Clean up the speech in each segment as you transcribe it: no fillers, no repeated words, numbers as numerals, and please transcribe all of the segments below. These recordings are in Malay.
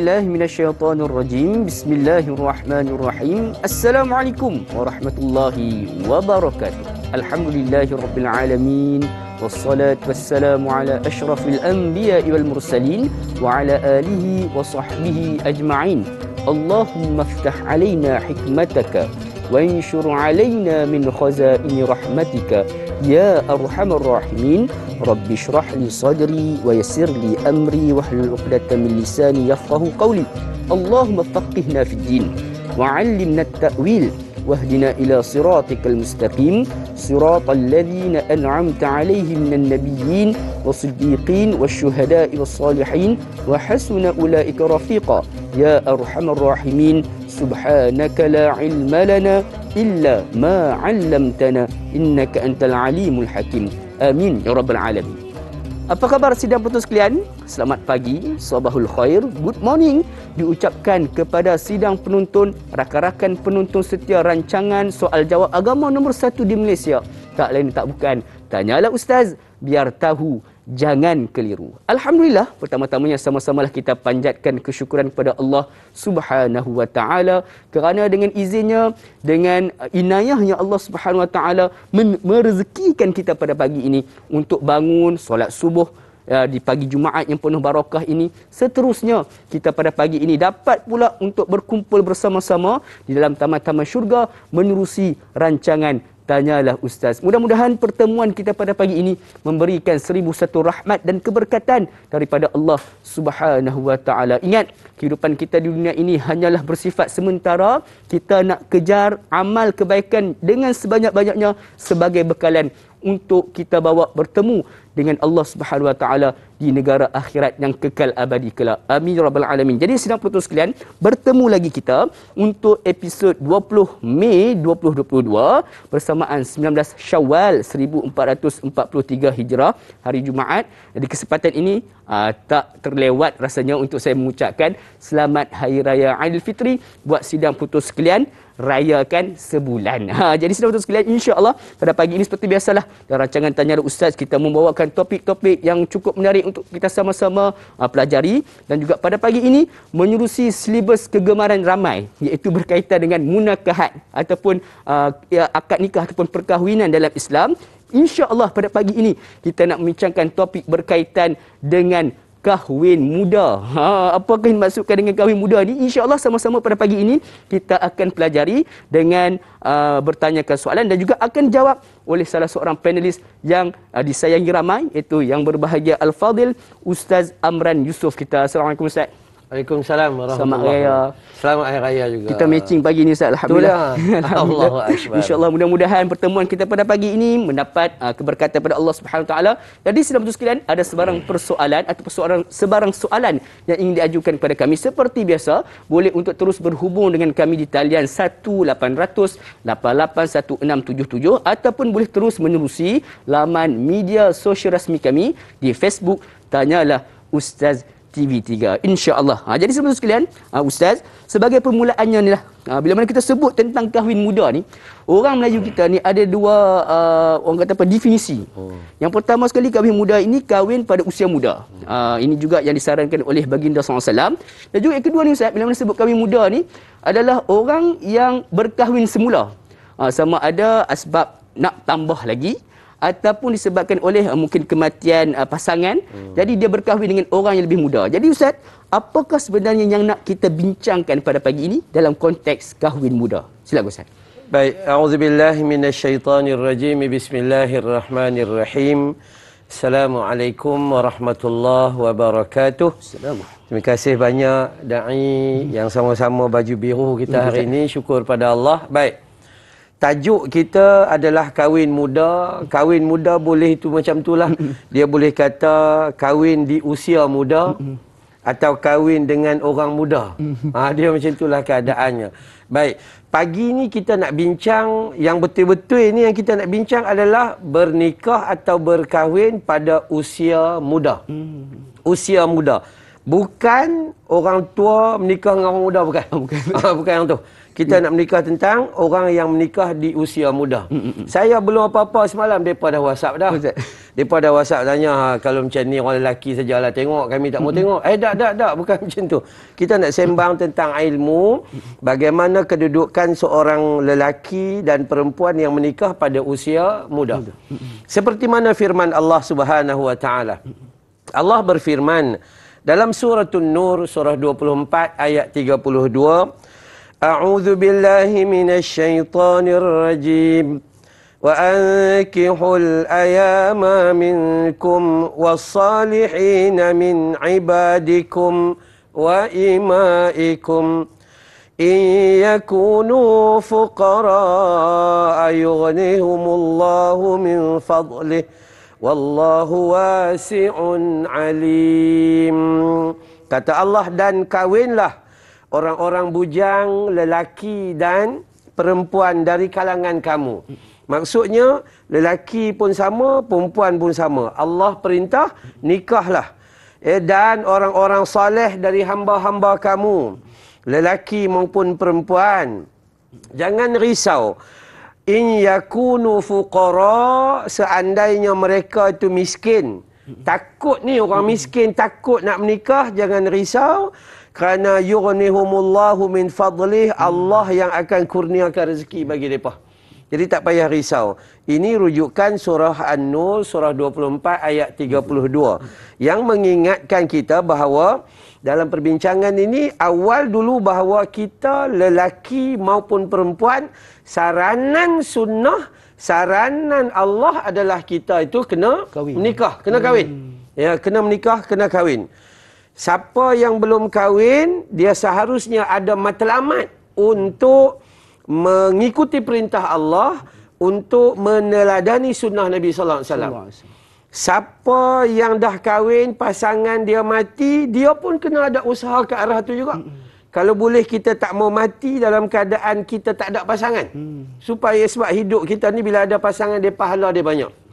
billahi minasyaitonir rajim. Bismillahirrahmanirrahim. Assalamualaikum warahmatullahi wabarakatuh. Alhamdulillahirabbil alamin. Wassalatu wassalamu ala asyrafil anbiya'i wal mursalin wa ala alihi wa sahbihi ajma'in. Allahumma iftah alaina hikmataka wa anshur alaina min khazaini rahmatika ya arhamar rahimin. Rabbi shrah li sadri wa yassir li amri wahlul 'uqdatam min lisani yafqahu qawli. Allahumma faqihna fid din wa 'allimna at-ta'wil wahdina ila siratikal mustaqim siratal ladzina an'amta 'alaihim minan nabiyyin was-siddiqin wasyuhada'i was-salihin wa hasuna ulaika rafiqa ya arhamar rahimin. Subhanaka la 'ilma lana illa ma 'allamtana innaka antal alimul hakim. Amin ya rabbal alamin. Apa khabar sidang penonton sekalian? Selamat pagi, sabahul khair, good morning diucapkan kepada sidang penonton, rakan-rakan penonton setia rancangan soal jawab agama nombor 1 di Malaysia. Tak lain tak bukan, Tanyalah Ustaz, biar tahu, jangan keliru. Alhamdulillah, pertama-tamanya sama-samalah kita panjatkan kesyukuran kepada Allah Subhanahu wa taala kerana dengan izinnya, dengan inayahnya Allah Subhanahu wa taala merezekikan kita pada pagi ini untuk bangun solat subuh di pagi Jumaat yang penuh barakah ini. Seterusnya kita pada pagi ini dapat pula untuk berkumpul bersama-sama di dalam taman-taman syurga menerusi rancangan Tanyalah Ustaz. Mudah-mudahan pertemuan kita pada pagi ini memberikan 1001 rahmat dan keberkatan daripada Allah Subhanahu wa taala. Ingat, kehidupan kita di dunia ini hanyalah bersifat sementara. Kita nak kejar amal kebaikan dengan sebanyak-banyaknya sebagai bekalan untuk kita bawa bertemu dengan Allah Subhanahu wa taala di negara akhirat yang kekal abadi kelak. Amin ya rabbal alamin. Jadi sidang penonton sekalian, bertemu lagi kita untuk episod 20 Mei 2022 bersamaan 19 Syawal 1443 Hijrah, hari Jumaat. Di kesempatan ini tak terlewat rasanya untuk saya mengucapkan selamat Hari Raya Aidilfitri buat sidang penonton sekalian. Rayakan sebulan. Jadi sidang penonton sekalian, insya-Allah pada pagi ini seperti biasalah dalam rancangan Tanyalah Ustaz kita membawakan topik-topik yang cukup menarik untuk kita sama-sama pelajari, dan juga pada pagi ini menyerusi silibus kegemaran ramai, iaitu berkaitan dengan munakahat ataupun akad nikah ataupun perkahwinan dalam Islam. Insya-Allah pada pagi ini kita nak membincangkan topik berkaitan dengan kahwin muda. Apakah yang dimaksudkan dengan kahwin muda ni? InsyaAllah sama-sama pada pagi ini kita akan pelajari dengan bertanyakan soalan dan juga akan jawab oleh salah seorang panelis yang disayangi ramai, iaitu yang berbahagia Al-Fadil Ustaz Amran Yusof kita. Assalamualaikum Ustaz. Waalaikumsalam warahmatullahi Selamat Raya. Selamat Hari Raya juga. Kita matching pagi ni Ustaz. Alhamdulillah. Allahu akbar. InsyaAllah mudah-mudahan pertemuan kita pada pagi ini mendapat keberkatan pada Allah Subhanahu Wa Taala. Jadi sidang penonton sekalian, ada sebarang persoalan atau sebarang soalan yang ingin diajukan kepada kami. Seperti biasa, boleh untuk terus berhubung dengan kami di talian 1800 881677 ataupun boleh terus menerusi laman media sosial rasmi kami di Facebook Tanyalah Ustaz TV3, insya-Allah. Jadi sebelum sekalian, Ustaz, sebagai permulaannya ni lah, bila mana kita sebut tentang kahwin muda ni, orang Melayu kita ni ada dua orang kata apa, definisi. Yang pertama sekali, kahwin muda ini kahwin pada usia muda. Ini juga yang disarankan oleh baginda SAW. Dan juga yang kedua ni Ustaz, bila mana sebut kahwin muda ni adalah orang yang berkahwin semula. Sama ada asbab nak tambah lagi ataupun disebabkan oleh mungkin kematian pasangan. Jadi dia berkahwin dengan orang yang lebih muda. Jadi Ustaz, apakah sebenarnya yang nak kita bincangkan pada pagi ini dalam konteks kahwin muda? Silakan Ustaz. Baik, a'udzubillahi minasyaitonirrajim. Bismillahirrahmanirrahim. Assalamualaikum warahmatullahi wabarakatuh. Terima kasih banyak dai yang sama-sama baju biru kita hari ini. Syukur pada Allah. Baik. Tajuk kita adalah kahwin muda. Kahwin muda boleh itu macam itulah. Dia boleh kata kahwin di usia muda atau kahwin dengan orang muda. Dia macam itulah keadaannya. Baik, pagi ni kita nak bincang yang betul-betul ini, yang kita nak bincang adalah bernikah atau berkahwin pada usia muda. Usia muda. Bukan orang tua menikah dengan orang muda, bukan. Bukan yang tu. Kita nak menikah tentang orang yang menikah di usia muda. Saya belum apa-apa semalam, mereka dah WhatsApp dah. Mereka dah WhatsApp tanya, kalau macam ni orang lelaki sajalah tengok, kami tak mau tengok. Tak. Bukan macam tu. Kita nak sembang tentang ilmu, bagaimana kedudukan seorang lelaki dan perempuan yang menikah pada usia muda. Seperti mana firman Allah Subhanahu Wa Taala. Allah berfirman dalam surah An-Nur, surah 24 ayat 32, A'udzu billahi minasy syaithanir rajim. Wa ankihul ayama minkum was-salihin min ibadikum wa imaikum in yakunu fuqara yughnihumullahu min fadlihi wallahu wasi'un alim. Kata Allah, dan kawinlah orang-orang bujang, lelaki dan perempuan dari kalangan kamu. Maksudnya, lelaki pun sama, perempuan pun sama. Allah perintah, nikahlah. Dan orang-orang soleh dari hamba-hamba kamu, lelaki maupun perempuan. Jangan risau. In yakunu fuqara, seandainya mereka itu miskin. Takut ni orang miskin, takut nak menikah, jangan risau. Kerana yughnihumullahu min fadlih, Allah yang akan kurniakan rezeki bagi mereka. Jadi tak payah risau. Ini rujukan surah An-Nur, surah 24 ayat 32. Yang mengingatkan kita bahawa dalam perbincangan ini, awal dulu bahawa kita lelaki maupun perempuan, saranan sunnah, saranan Allah adalah kita itu kena menikah, kena kahwin. Ya, kena menikah, kena kahwin. Siapa yang belum kahwin, dia seharusnya ada matlamat untuk mengikuti perintah Allah, untuk meneladani sunnah Nabi sallallahu alaihi wasallam. Siapa yang dah kahwin, pasangan dia mati, dia pun kena ada usaha ke arah tu juga. Kalau boleh kita tak mau mati dalam keadaan kita tak ada pasangan. Supaya sebab hidup kita ni bila ada pasangan dia pahala dia banyak.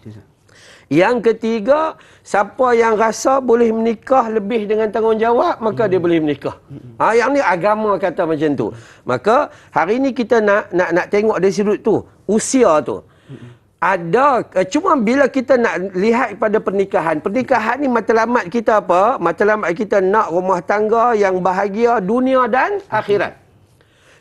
Yang ketiga, siapa yang rasa boleh menikah lebih dengan tanggungjawab, maka dia boleh menikah. Yang ni agama kata macam tu. Maka hari ni kita nak tengok dari sudut tu, usia tu. Ada, cuma bila kita nak lihat pada pernikahan ni matlamat kita apa? Matlamat kita nak rumah tangga yang bahagia dunia dan akhirat.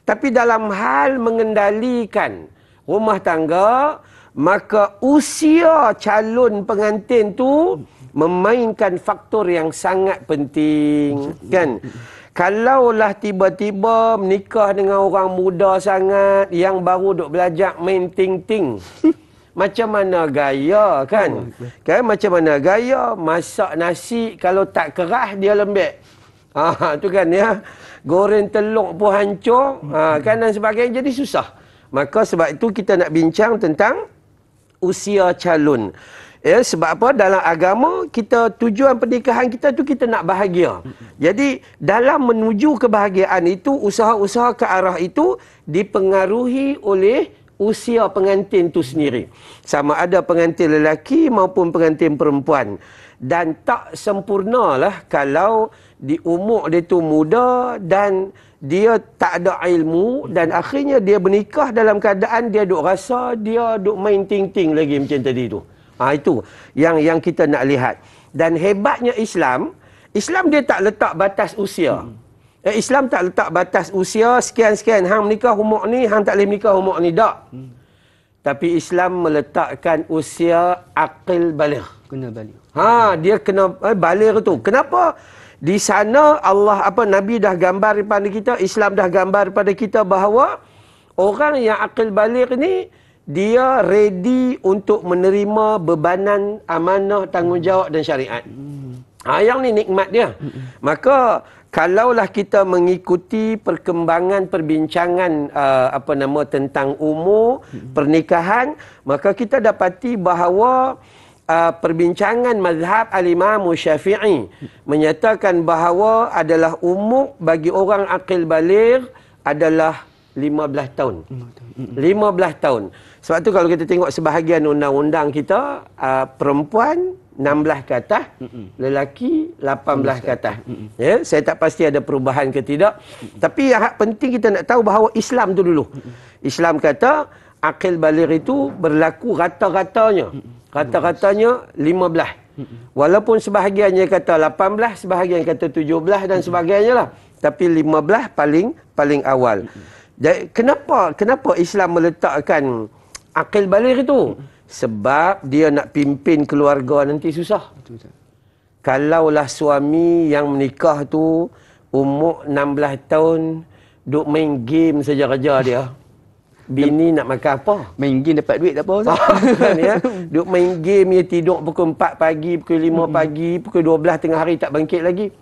Tapi dalam hal mengendalikan rumah tangga, maka usia calon pengantin tu memainkan faktor yang sangat penting, kan? Kalaulah tiba-tiba menikah dengan orang muda sangat yang baru duk belajar main ting-ting, macam mana gaya, kan? Kan macam mana gaya masak nasi kalau tak keras dia lembek. Tu kan ya. Goreng telur pun hancur, kan, dan sebagainya, jadi susah. Maka sebab itu kita nak bincang tentang usia calon. Ya, sebab apa? Dalam agama kita, tujuan pernikahan kita tu kita nak bahagia. Jadi dalam menuju kebahagiaan itu, usaha-usaha ke arah itu dipengaruhi oleh usia pengantin tu sendiri. Sama ada pengantin lelaki maupun pengantin perempuan. Dan tak sempurnalah kalau di umur dia tu muda dan dia tak ada ilmu dan akhirnya dia bernikah dalam keadaan dia duk rasa dia duk main ting-ting lagi macam tadi tu. Itu yang kita nak lihat. Dan hebatnya Islam dia tak letak batas usia. Islam tak letak batas usia sekian-sekian. Hang menikah umur ni, hang tak boleh menikah umur ni. Tak. Tapi Islam meletakkan usia aqil baligh. Kena baligh. Dia kena baligh tu. Kenapa? Di sana Nabi dah gambar kepada kita, Islam dah gambar kepada kita bahawa orang yang aqil baligh ni dia ready untuk menerima bebanan amanah, tanggungjawab dan syariat. Yang ni nikmat dia. Maka kalaulah kita mengikuti perkembangan perbincangan tentang umur pernikahan, maka kita dapati bahawa perbincangan mazhab al-Imam Syafi'i menyatakan bahawa adalah umur bagi orang aqil baligh adalah 15 tahun. 15 tahun. Sebab tu kalau kita tengok sebahagian undang-undang kita, perempuan 16 ke atas, lelaki 18 ke atas. Ya, saya tak pasti ada perubahan ke tidak. Tapi yang penting kita nak tahu bahawa Islam tu dulu. Islam kata akil baligh itu berlaku rata-ratanya. Rata-ratanya 15. Walaupun sebahagiannya kata 18, sebahagian kata 17 dan sebagainya lah. Tapi 15 paling awal. Jadi, kenapa Islam meletakkan akil baligh itu? Sebab dia nak pimpin keluarga nanti susah. Kalaulah suami yang menikah tu umur 16 tahun duk main game saja kerja dia. Bini nak makan apa? Main game dapat duit tak apa Ustaz? Kan, ya? Duk main game, dia tidur pukul 4 pagi, pukul 5 pagi, pukul 12 tengah hari tak bangkit lagi.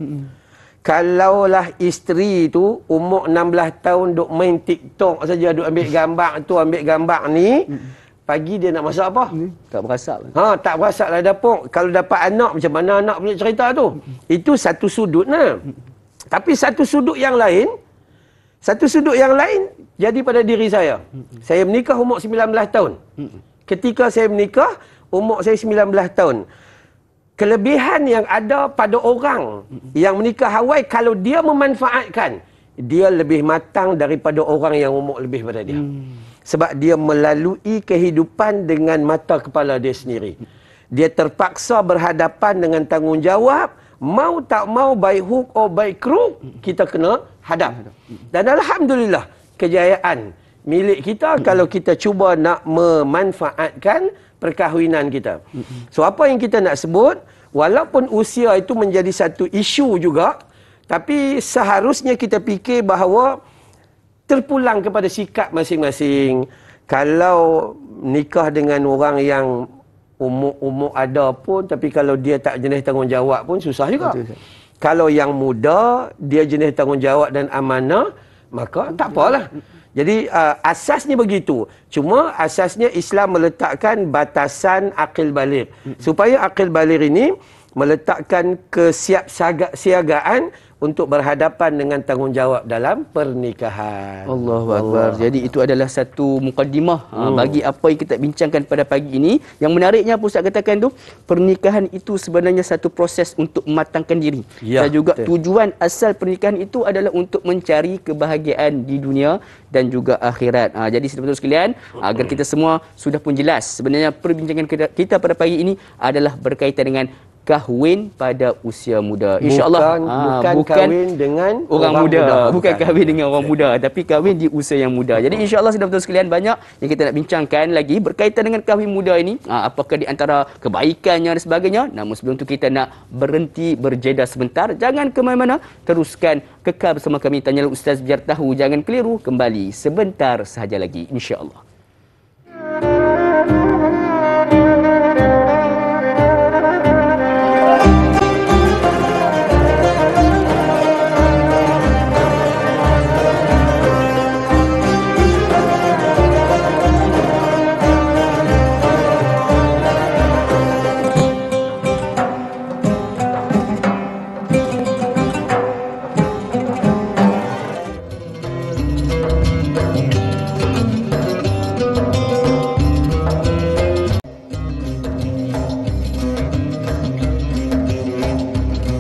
Kalaulah isteri tu umur 16 tahun duk main TikTok saja, duk ambil gambar tu, ambil gambar ni, pagi dia nak masak apa? Tak berasak. Tak berasak lah dapur. Kalau dapat anak, macam mana anak punya cerita tu? Itu satu sudut nah. Tapi satu sudut yang lain jadi pada diri saya. Saya menikah umur 19 tahun. Ketika saya menikah, umur saya 19 tahun. Kelebihan yang ada pada orang yang menikah awal, kalau dia memanfaatkan, dia lebih matang daripada orang yang umur lebih pada dia. Sebab dia melalui kehidupan dengan mata kepala dia sendiri. Dia terpaksa berhadapan dengan tanggungjawab. Mau tak mau, baik hook atau baik crook, kita kena hadap. Dan Alhamdulillah, kejayaan milik kita kalau kita cuba nak memanfaatkan perkahwinan kita. So, apa yang kita nak sebut, walaupun usia itu menjadi satu isu juga, tapi seharusnya kita fikir bahawa terpulang kepada sikap masing-masing. Kalau nikah dengan orang yang umur ada pun, tapi kalau dia tak jenis tanggungjawab pun susah juga. Betul. Kalau yang muda, dia jenis tanggungjawab dan amanah, maka tak apalah. Jadi asasnya begitu. Cuma asasnya Islam meletakkan batasan akil baligh. Supaya akil baligh ini meletakkan kesiapsiagaan untuk berhadapan dengan tanggungjawab dalam pernikahan. Allahu Akbar. Jadi itu adalah satu mukadimah bagi apa yang kita bincangkan pada pagi ini. Yang menariknya apa Ustaz katakan tu, pernikahan itu sebenarnya satu proses untuk mematangkan diri. Ya, dan juga betul. Tujuan asal pernikahan itu adalah untuk mencari kebahagiaan di dunia dan juga akhirat. Jadi saudara sekalian, agar kita semua sudah pun jelas, sebenarnya perbincangan kita pada pagi ini adalah berkaitan dengan kahwin pada usia muda. InsyaAllah bukan kahwin dengan orang muda. Bukan kahwin dengan orang muda, tapi kahwin di usia yang muda. Jadi insyaAllah saudara sekalian, banyak yang kita nak bincangkan lagi berkaitan dengan kahwin muda ini. Apakah di antara kebaikannya dan sebagainya. Namun sebelum itu kita nak berhenti berjeda sebentar. Jangan ke mana-mana, teruskan kekal bersama kami. Tanyalah Ustaz biar tahu, jangan keliru. Kembali sebentar sahaja lagi, insyaAllah.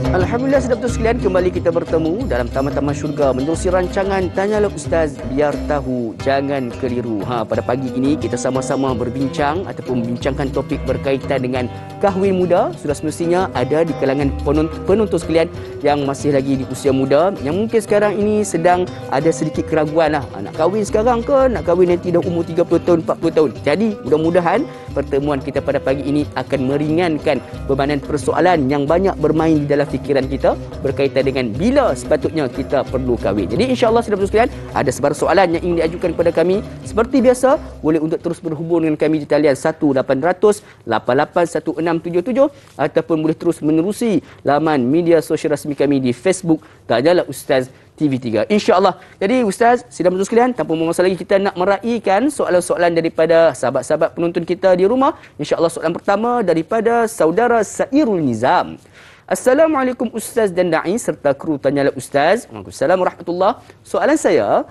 Alhamdulillah saudara sekalian, kembali kita bertemu dalam Taman-Taman Syurga menerusi rancangan Tanyalah Ustaz biar tahu, jangan keliru. Pada pagi ini kita sama-sama berbincang ataupun membincangkan topik berkaitan dengan kahwin muda. Sudah semestinya ada di kalangan penonton sekalian yang masih lagi di usia muda, yang mungkin sekarang ini sedang ada sedikit keraguan lah. Nak kahwin sekarang ke nak kahwin nanti dah umur 30 tahun, 40 tahun. Jadi mudah-mudahan pertemuan kita pada pagi ini akan meringankan bebanan persoalan yang banyak bermain di dalam fikiran kita berkaitan dengan bila sepatutnya kita perlu kahwin. Jadi insya-Allah saudara sekalian, ada sebarang soalan yang ingin diajukan kepada kami, seperti biasa boleh untuk terus berhubung dengan kami di talian 1800-881677 ataupun boleh terus menerusi laman media sosial rasmi kami di Facebook Tanyalah Ustaz TV3. InsyaAllah. Jadi Ustaz, sidang penonton sekalian, tanpa masa lagi kita nak meraihkan soalan-soalan daripada sahabat-sahabat penonton kita di rumah. InsyaAllah soalan pertama daripada saudara Sairul Nizam. Assalamualaikum Ustaz dan Da'i serta kru Tanyalah Ustaz. Waalaikumsalam warahmatullahi. Soalan saya,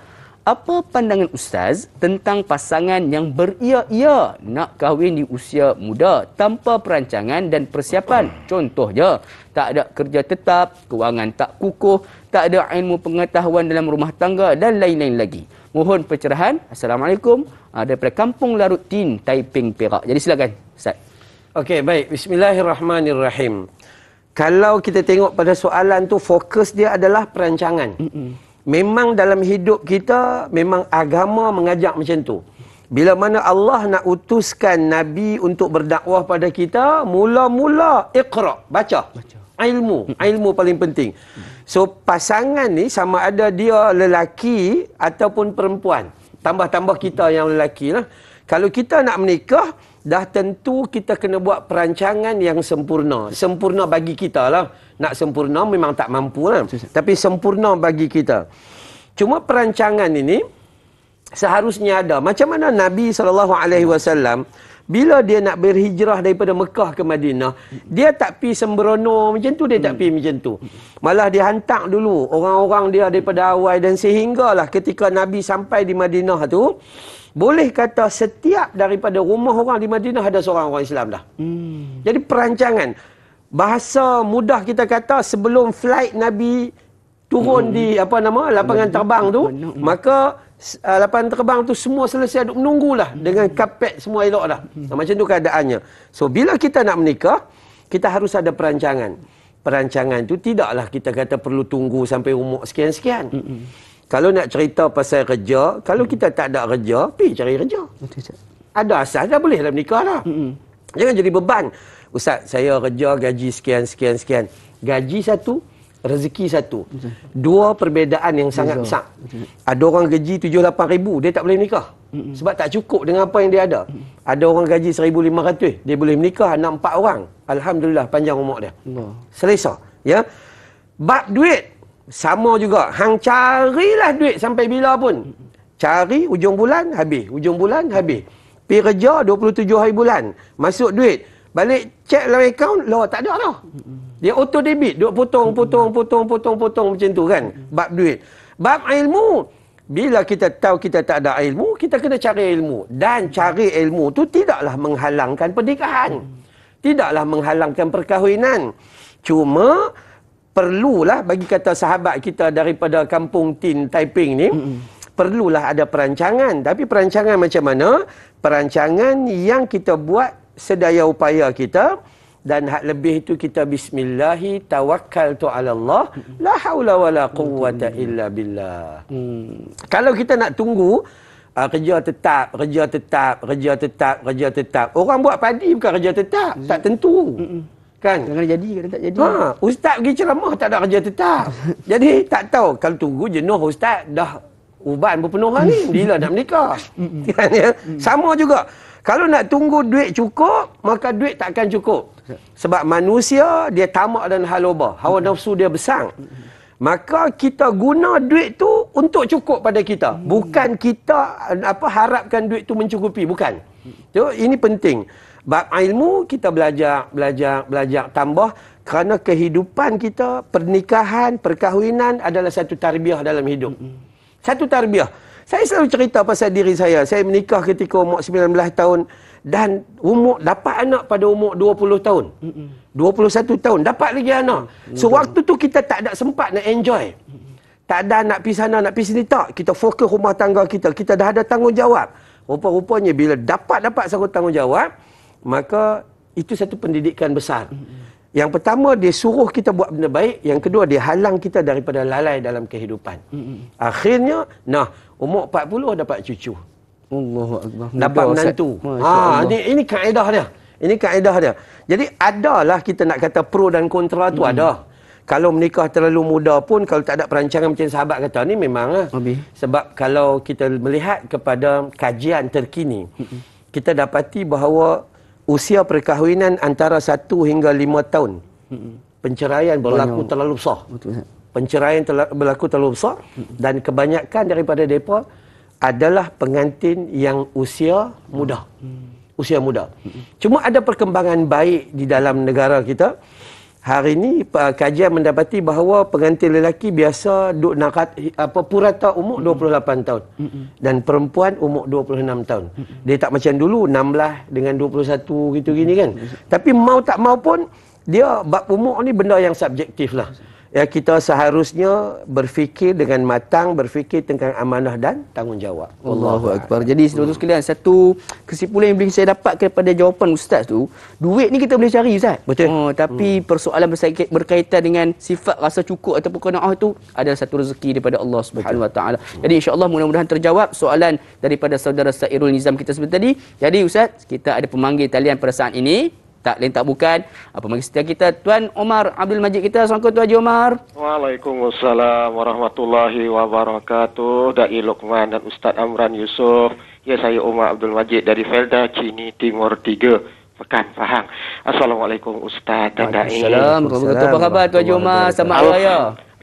apa pandangan Ustaz tentang pasangan yang beria-ia nak kahwin di usia muda tanpa perancangan dan persiapan? Contohnya, tak ada kerja tetap, kewangan tak kukuh, tak ada ilmu pengetahuan dalam rumah tangga dan lain-lain lagi. Mohon pencerahan. Assalamualaikum. Daripada Kampung Larutin, Taiping, Perak. Jadi silakan, Ustaz. Okey, baik. Bismillahirrahmanirrahim. Kalau kita tengok pada soalan tu, fokus dia adalah perancangan. Memang dalam hidup kita, memang agama mengajak macam tu. Bila mana Allah nak utuskan Nabi untuk berdakwah pada kita, mula-mula iqra, baca. Ilmu paling penting. So, pasangan ni sama ada dia lelaki ataupun perempuan. Tambah-tambah kita yang lelaki lah. Kalau kita nak menikah, dah tentu kita kena buat perancangan yang sempurna. Sempurna bagi kita lah. Nak sempurna memang tak mampu lah. Tapi sempurna bagi kita. Cuma perancangan ini seharusnya ada. Macam mana Nabi SAW, bila dia nak berhijrah daripada Mekah ke Madinah, dia tak pi sembrono macam tu, dia tak pi macam tu. Malah dia hantar dulu orang-orang dia daripada awal, dan sehinggalah ketika Nabi sampai di Madinah tu, boleh kata setiap daripada rumah orang di Madinah ada seorang orang Islam dah. Jadi perancangan. Bahasa mudah kita kata, sebelum flight Nabi turun di lapangan terbang tu, maka lapangan terbang tu semua selesai duk menunggulah dengan kapet semua elok dah. Macam tu keadaannya. So bila kita nak menikah, kita harus ada perancangan. Perancangan tu tidaklah kita kata perlu tunggu sampai umur sekian-sekian. Kalau nak cerita pasal kerja, kalau kita tak ada kerja, pergi cari kerja. Ada asas dah, boleh dah menikah dah. Jangan jadi beban. Ustaz, saya kerja gaji sekian. Gaji satu, rezeki satu. Dua perbezaan yang sangat besar. Ada orang gaji 7-8 ribu, dia tak boleh menikah. Sebab tak cukup dengan apa yang dia ada. Ada orang gaji 1,500, dia boleh menikah, anak 4 orang. Alhamdulillah, panjang umur dia. Selesa. Ya? Bab duit, sama juga. Hang carilah duit sampai bila pun. Cari, ujung bulan habis. Pergi kerja 27 hari bulan. Masuk duit. Balik cek dalam akaun, tak ada dah. Dia auto debit. Duk potong macam tu kan. Bab duit. Bab ilmu. Bila kita tahu kita tak ada ilmu, kita kena cari ilmu. Dan cari ilmu tu tidaklah menghalangkan pernikahan. Tidaklah menghalangkan perkahwinan. Cuma perlulah, bagi kata sahabat kita daripada Kampung Tin Taiping ni, perlulah ada perancangan. Tapi perancangan macam mana? Perancangan yang kita buat sedaya upaya kita, dan hak lebih itu kita bismillahi tawakkaltu ala Allah, la haula wala quwwata illa billah. Kalau kita nak tunggu kerja tetap. Orang buat padi bukan kerja tetap, tak tentu. Kan? Kadang jadi, kadang tak jadi. Ustaz pergi ceramah tak ada kerja tetap. Jadi tak tahu, kalau tunggu jenuh ustaz dah uban berpenuhan ni, bila nak menikah. Kan, ya? Sama juga. Kalau nak tunggu duit cukup, maka duit tak akan cukup. Sebab manusia dia tamak dan haloba, hawa nafsu dia besar. Maka kita guna duit tu untuk cukup pada kita. Bukan kita harapkan duit tu mencukupi, bukan. So, ini penting. Bab ilmu kita belajar tambah, kerana kehidupan kita, pernikahan, perkahwinan adalah satu tarbiyah dalam hidup. Satu tarbiyah. Saya selalu cerita pasal diri saya. Saya menikah ketika umur 19 tahun dan dapat anak pada umur 20 tahun. 21 tahun dapat lagi anak. So waktu tu kita tak ada sempat nak enjoy. Tak ada nak pergi sana, nak pergi sini, tak. Kita fokus rumah tangga kita. Kita dah ada tanggungjawab. Rupa-rupanya bila dapat satu tanggungjawab, maka itu satu pendidikan besar. Yang pertama, dia suruh kita buat benda baik. Yang kedua, dia halang kita daripada lalai dalam kehidupan. Akhirnya, umur 40 dapat cucu. Allahu Akbar. Dapat menantu. Ini kaedah dia. Ini kaedah dia. Jadi, adalah kita nak kata pro dan kontra tu ada. Kalau menikah terlalu muda pun, kalau tak ada perancangan macam sahabat kata ni, memang sebab kalau kita melihat kepada kajian terkini, kita dapati bahawa usia perkahwinan antara 1 hingga 5 tahun. Penceraian berlaku terlalu besar. Penceraian berlaku terlalu besar. Dan kebanyakan daripada mereka adalah pengantin yang usia muda. Usia muda. Cuma ada perkembangan baik di dalam negara kita. hari ni kajian mendapati bahawa pengantin lelaki biasa duk purata umur 28 tahun. Dan perempuan umur 26 tahun. Dia tak macam dulu 16 dengan 21 gitu gini kan. Tapi mau tak mau pun dia bab umur ni benda yang subjektif lah. Ya, kita seharusnya berfikir dengan matang, berfikir tentang amanah dan tanggungjawab. Allahu Akbar. Jadi saudara sekalian, satu kesimpulan yang boleh saya dapat daripada jawapan ustaz tu, duit ni kita boleh cari ustaz. Betul. Tapi persoalan berkaitan dengan sifat rasa cukup ataupun qanaah tu adalah satu rezeki daripada Allah Subhanahu Wa Taala. Jadi insya-Allah mudah-mudahan terjawab soalan daripada saudara Sairul Nizam kita sebentar tadi. Jadi ustaz, kita ada pemanggil talian pada saat ini. Tak lain tak bukan pemanggil setia kita, Tuan Omar Abdul Majid kita. Assalamualaikum Tuan Haji Omar. Waalaikumsalam warahmatullahi wabarakatuh. Dai Luqman dan Ustaz Amran Yusof. Ya, saya Omar Abdul Majid dari Felda Cini Timur 3, Pekan Pahang. Assalamualaikum Ustaz dan Dai. Assalamualaikum. Apa khabar Tuan Haji Omar? Selamat Hari Raya.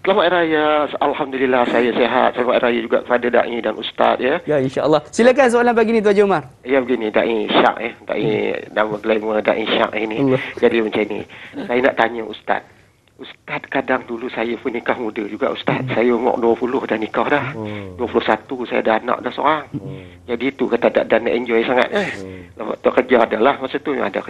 Selamat Hari Raya. Alhamdulillah saya sihat. Selamat Hari Raya juga kepada Dai dan Ustaz ya. Ya, insya-Allah. Silakan soalan pagi ni Tuan Haji Omar. Ya, begini Dai Syak Dai nama glamour Dai Syak ini. Jadi macam ni. Saya nak tanya Ustaz. Ustaz, kadang dulu saya pun nikah muda juga Ustaz. Saya umur 20 dah nikah dah. 21 saya dah anak dah seorang. Jadi tu kata dan enjoy sangat waktu kerja adalah masa tu ada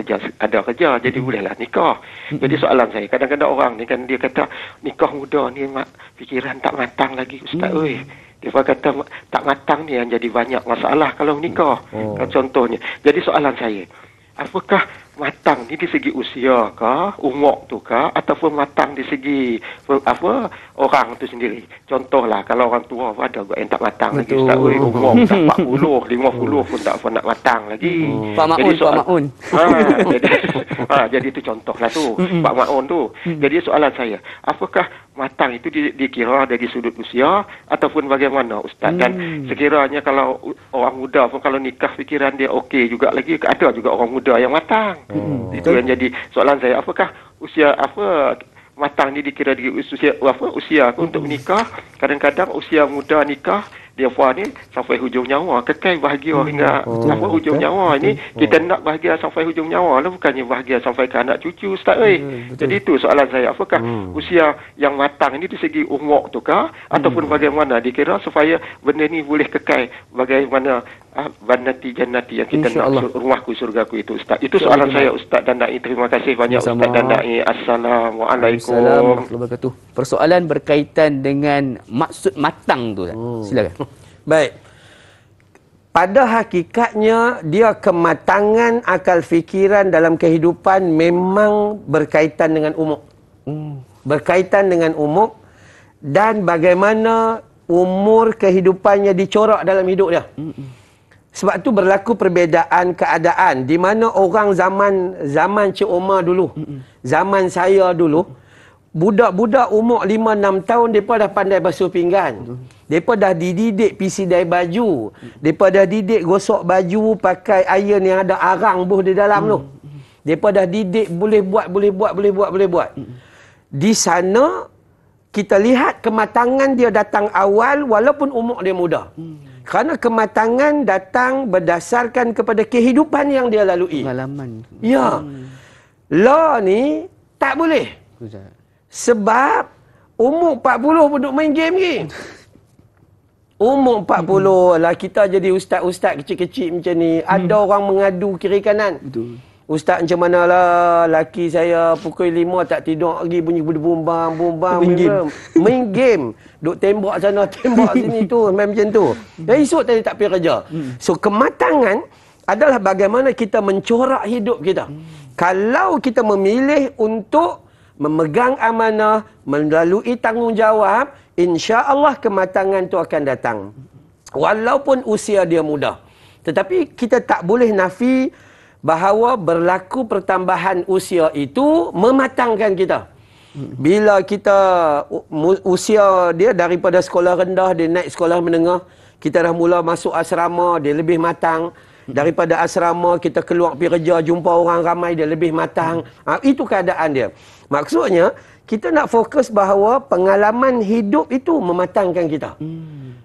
kerja jadi bolehlah nikah. Jadi soalan saya, kadang-kadang orang ni kan dia kata nikah muda ni fikiran tak matang lagi Ustaz oi. Dia kata tak matang ni yang jadi banyak masalah kalau nikah. Contohnya. Jadi soalan saya, apakah matang ni di segi usia kah, umur tu kah, ataupun matang di segi orang tu sendiri? Contohlah kalau orang tua ada yang tak matang lagi Ustaz, umur tak 40, 50 pun tak nak matang lagi. Pak Maun. Jadi tu contohlah tu, Pak Maun tu. Jadi soalan saya, apakah matang itu dikira dari sudut usia ataupun bagaimana Ustaz? Dan sekiranya kalau orang muda pun kalau nikah fikiran dia okey juga lagi, ada juga orang muda yang matang. Itu yang jadi soalan saya, apakah usia matang ni dikira di usia untuk menikah? Kadang-kadang usia muda nikah dia ni sampai hujung nyawa, kekal bahagia hingga hujung nyawa ini. Kita nak bahagia sampai hujung nyawa lah, bukannya bahagia sampai ke anak cucu Ustaz. Jadi itu soalan saya, apakah usia yang matang ini di segi umur tu kah ataupun bagaimana dikira supaya benda ni boleh kekal bagaimana jannati yang kita nak, rumahku surgaku itu Ustaz. Itu soalan saya Ustaz dan Dai. Terima kasih banyak Ustaz dan Dai. Assalamualaikum warahmatullahi wabarakatuh. Persoalan berkaitan dengan maksud matang tu. Silakan. Baik. Pada hakikatnya dia kematangan akal fikiran dalam kehidupan memang berkaitan dengan umur. Berkaitan dengan umur dan bagaimana umur kehidupannya dicorak dalam hidup dia. Sebab tu berlaku perbezaan keadaan di mana orang zaman Cik Omar dulu, zaman saya dulu, budak-budak umur 5-6 tahun mereka dah pandai basuh pinggan. Mereka dah dididik pisidai baju. Mereka dah didik gosok baju pakai iron yang ada arang buh di dalam tu. Mereka dah didik boleh buat. Di sana kita lihat kematangan dia datang awal walaupun umur dia muda. Kerana kematangan datang berdasarkan kepada kehidupan yang dia lalui. Pengalaman. Ya. Law ni tak boleh. Sebab umur 40 pun duk main game lagi. Umur 40 lah kita jadi ustaz-ustaz kecil-kecil macam ni. Ada orang mengadu kiri kanan. Betul. Ustaz macam manalah laki saya pukul 5 tak tidur lagi, bunyi bumbang. Main game. Duk tembak sana, tembak sini tu. Main macam tu. Dan esok tadi tak pergi kerja. So kematangan adalah bagaimana kita mencorak hidup kita. Kalau kita memilih untuk memegang amanah, melalui tanggungjawab, insya-Allah kematangan tu akan datang. Walaupun usia dia muda. Tetapi kita tak boleh nafi bahawa berlaku pertambahan usia itu mematangkan kita. Bila kita usia dia daripada sekolah rendah dia naik sekolah menengah, kita dah mula masuk asrama, dia lebih matang. Daripada asrama kita keluar pergi kerja, jumpa orang ramai, dia lebih matang. Itu keadaan dia. Maksudnya kita nak fokus bahawa pengalaman hidup itu mematangkan kita.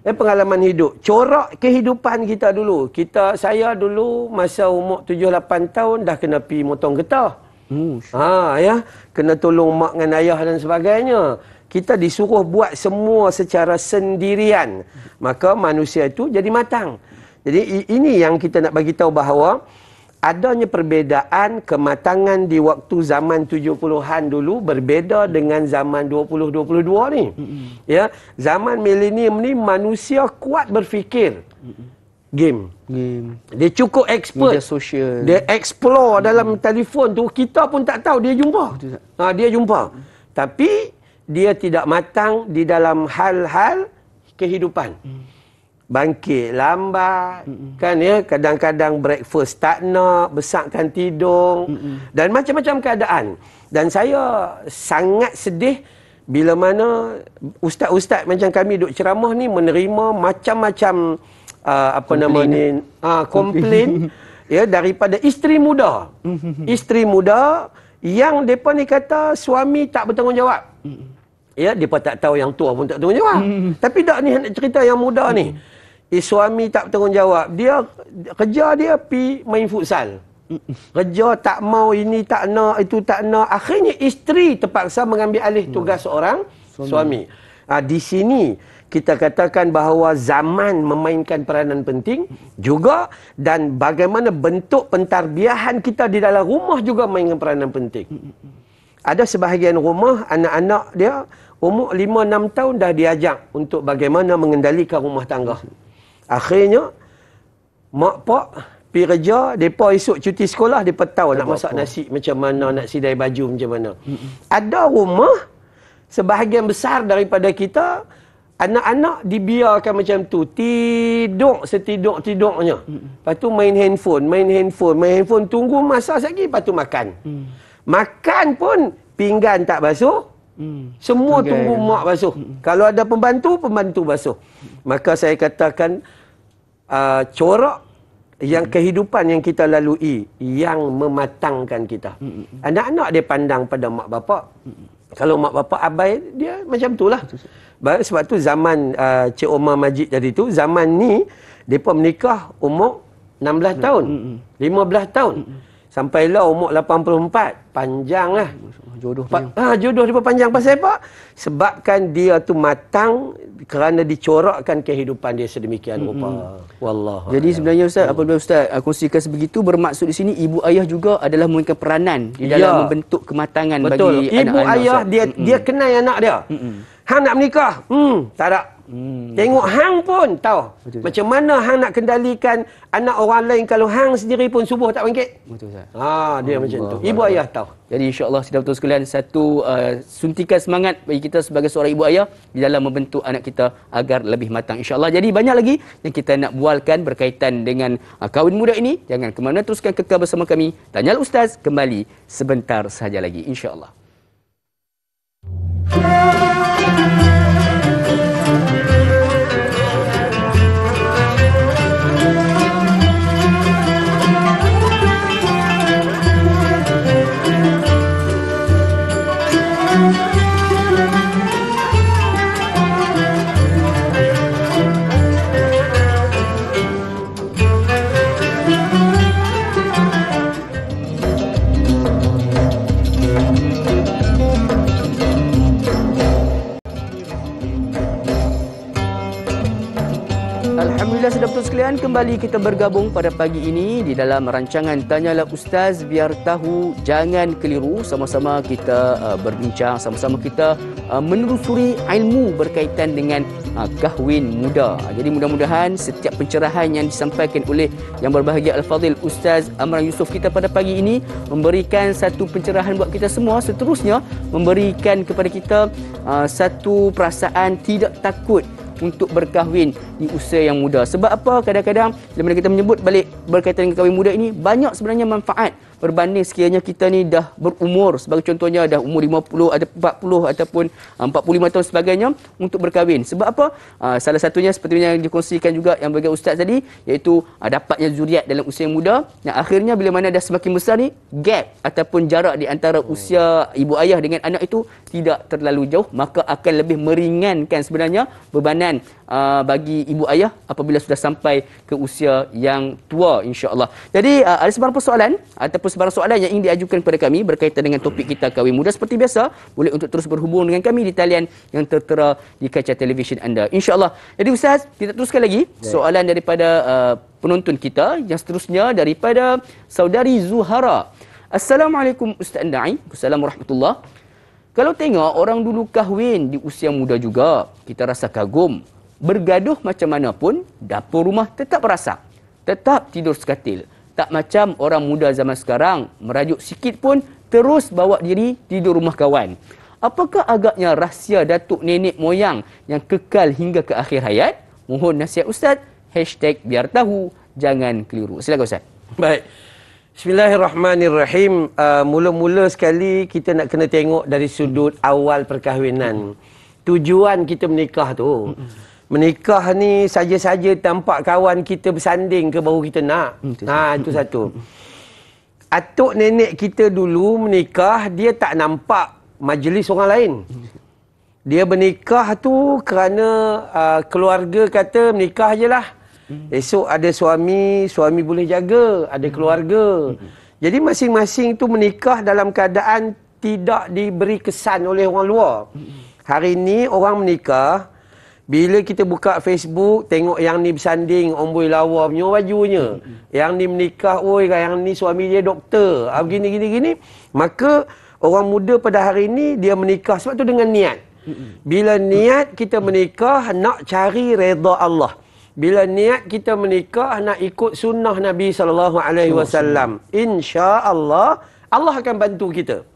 Pengalaman hidup, corak kehidupan kita dulu. Saya dulu masa umur 7-8 tahun dah kena pergi motong getah. Ya, kena tolong mak dengan ayah dan sebagainya. Kita disuruh buat semua secara sendirian. Maka manusia itu jadi matang. Jadi ini yang kita nak bagi tahu bahawa adanya perbezaan kematangan di waktu zaman 70-an dulu berbeza dengan zaman 2022 ni. Ya, zaman milenium ni manusia kuat berfikir. Game. Dia cukup expert. Media sosial. Dia explore dalam telefon tu, kita pun tak tahu dia jumpa. Dia jumpa. Tapi dia tidak matang di dalam hal-hal kehidupan. Bangkit lambat, kan ya, kadang-kadang breakfast tak nak, besarkan tidung dan macam-macam keadaan. Dan saya sangat sedih bila mana ustaz-ustaz macam kami duk ceramah ni menerima macam-macam komplain ya daripada isteri muda. Isteri muda yang depa ni kata suami tak bertanggungjawab. Ya, depa tak tahu yang tua pun tak bertanggungjawab. Tapi tak ni nak cerita yang muda ni. Suami tak bertanggungjawab. Dia kerja dia pi main futsal. Kerja tak mau, ini tak nak, itu tak nak. Akhirnya isteri terpaksa mengambil alih tugas seorang suami. Di sini kita katakan bahawa zaman memainkan peranan penting juga, dan bagaimana bentuk pentarbiahan kita di dalam rumah juga mainkan peranan penting. Ada sebahagian rumah anak-anak dia umur 5-6 tahun dah diajak untuk bagaimana mengendalikan rumah tangga. Akhirnya mak pak pergi kerja, depa esok cuti sekolah, depa tahu nak masak nasi macam mana, nak sidai baju macam mana. Ada rumah sebahagian besar daripada kita anak-anak dibiarkan macam tu, tidur setiduk-tiduknya. Lepas tu main handphone, tunggu masa lagi, lepas tu makan. Makan pun pinggan tak basuh, semua tunggu mak basuh. Kalau ada pembantu basuh. Maka saya katakan corak yang kehidupan yang kita lalui yang mematangkan kita. Anak-anak dia pandang pada mak bapak. Kalau mak bapak abai, dia macam itulah. Sebab tu zaman Cik Omar Majid tadi tu, zaman ni mereka menikah umur 16 tahun, 15 tahun. Sampailah umur 84. Panjang lah. Jodoh dia panjang. Pasal apa? Sebabkan dia tu matang kerana dicorakkan kehidupan dia sedemikian rupa. Wallah. Jadi sebenarnya Ustaz, apabila Ustaz kongsikan sebegitu, bermaksud di sini ibu ayah juga adalah memainkan peranan di dalam membentuk kematangan bagi anak-anak. Ibu ayah dia kenal anak dia. Hang nak menikah? Tak ada. Tengok hang pun tahu. Macam mana hang nak kendalikan anak orang lain kalau hang sendiri pun subuh tak bangkit? Betul Ustaz. Dia macam tu. Ibu ayah tahu. Jadi insya-Allah sidang betul sekalian, satu suntikan semangat bagi kita sebagai seorang ibu ayah di dalam membentuk anak kita agar lebih matang insya-Allah. Jadi banyak lagi yang kita nak bualkan berkaitan dengan kahwin muda ini. Jangan ke mana, teruskan kekal bersama kami. Tanya Ustaz kembali sebentar sahaja lagi insya-Allah. Alhamdulillah sudah betul sekalian, kembali kita bergabung pada pagi ini di dalam rancangan Tanyalah Ustaz, biar tahu jangan keliru. Sama-sama kita berbincang, sama-sama kita menelusuri ilmu berkaitan dengan kahwin muda. Jadi mudah-mudahan setiap pencerahan yang disampaikan oleh yang berbahagia Al-Fadhil Ustaz Amran Yusof kita pada pagi ini memberikan satu pencerahan buat kita semua, seterusnya memberikan kepada kita satu perasaan tidak takut untuk berkahwin di usia yang muda. Sebab apa? Kadang-kadang bila kita menyebut balik berkaitan dengan kahwin muda ini, banyak sebenarnya manfaat berbanding sekiranya kita ni dah berumur, sebagai contohnya dah umur 50 atau 40 ataupun 45 tahun sebagainya untuk berkahwin. Sebab apa? Salah satunya seperti yang dikongsikan juga yang bagi ustaz tadi, iaitu dapatnya zuriat dalam usia yang muda. Dan akhirnya bila mana dah semakin besar ni, gap ataupun jarak di antara usia ibu ayah dengan anak itu tidak terlalu jauh, maka akan lebih meringankan sebenarnya bebanan bagi ibu ayah apabila sudah sampai ke usia yang tua insya-Allah. Jadi ada sebarang persoalan ataupun sebarang soalan yang ingin diajukan kepada kami berkaitan dengan topik kita kahwin muda, seperti biasa, boleh untuk terus berhubung dengan kami di talian yang tertera di kaca televisyen anda. InsyaAllah. Jadi Ustaz, kita teruskan lagi soalan daripada penonton kita. Yang seterusnya daripada saudari Zuhara. Assalamualaikum Ustaz Da'i. Assalamualaikum warahmatullahi. Kalau tengok orang dulu kahwin di usia muda juga, kita rasa kagum. Bergaduh macam mana pun, dapur rumah tetap berasak. Tetap tidur sekatil. Tak macam orang muda zaman sekarang, merajuk sikit pun terus bawa diri tidur rumah kawan. Apakah agaknya rahsia datuk nenek moyang yang kekal hingga ke akhir hayat? Mohon nasihat Ustaz. #biar tahu, jangan keliru. Silakan Ustaz. Baik. Bismillahirrahmanirrahim. Mula-mula sekali kita nak kena tengok dari sudut awal perkahwinan. Tujuan kita menikah tu. Menikah ni saja-saja tampak kawan kita bersanding ke baru kita nak. Itu satu. Atuk nenek kita dulu menikah, dia tak nampak majlis orang lain. Dia bernikah tu kerana keluarga kata menikah je lah. Esok ada suami, suami boleh jaga, ada keluarga. Jadi masing-masing tu menikah dalam keadaan tidak diberi kesan oleh orang luar. Hari ni orang menikah, bila kita buka Facebook, tengok yang ni bersanding, omboi lawa punya bajunya. Yang ni menikah, yang ni suami dia doktor. Gini. Maka orang muda pada hari ni, dia menikah sebab tu dengan niat. Bila niat kita menikah, nak cari redha Allah. Bila niat kita menikah, nak ikut sunnah Nabi SAW. InsyaAllah, Allah akan bantu kita.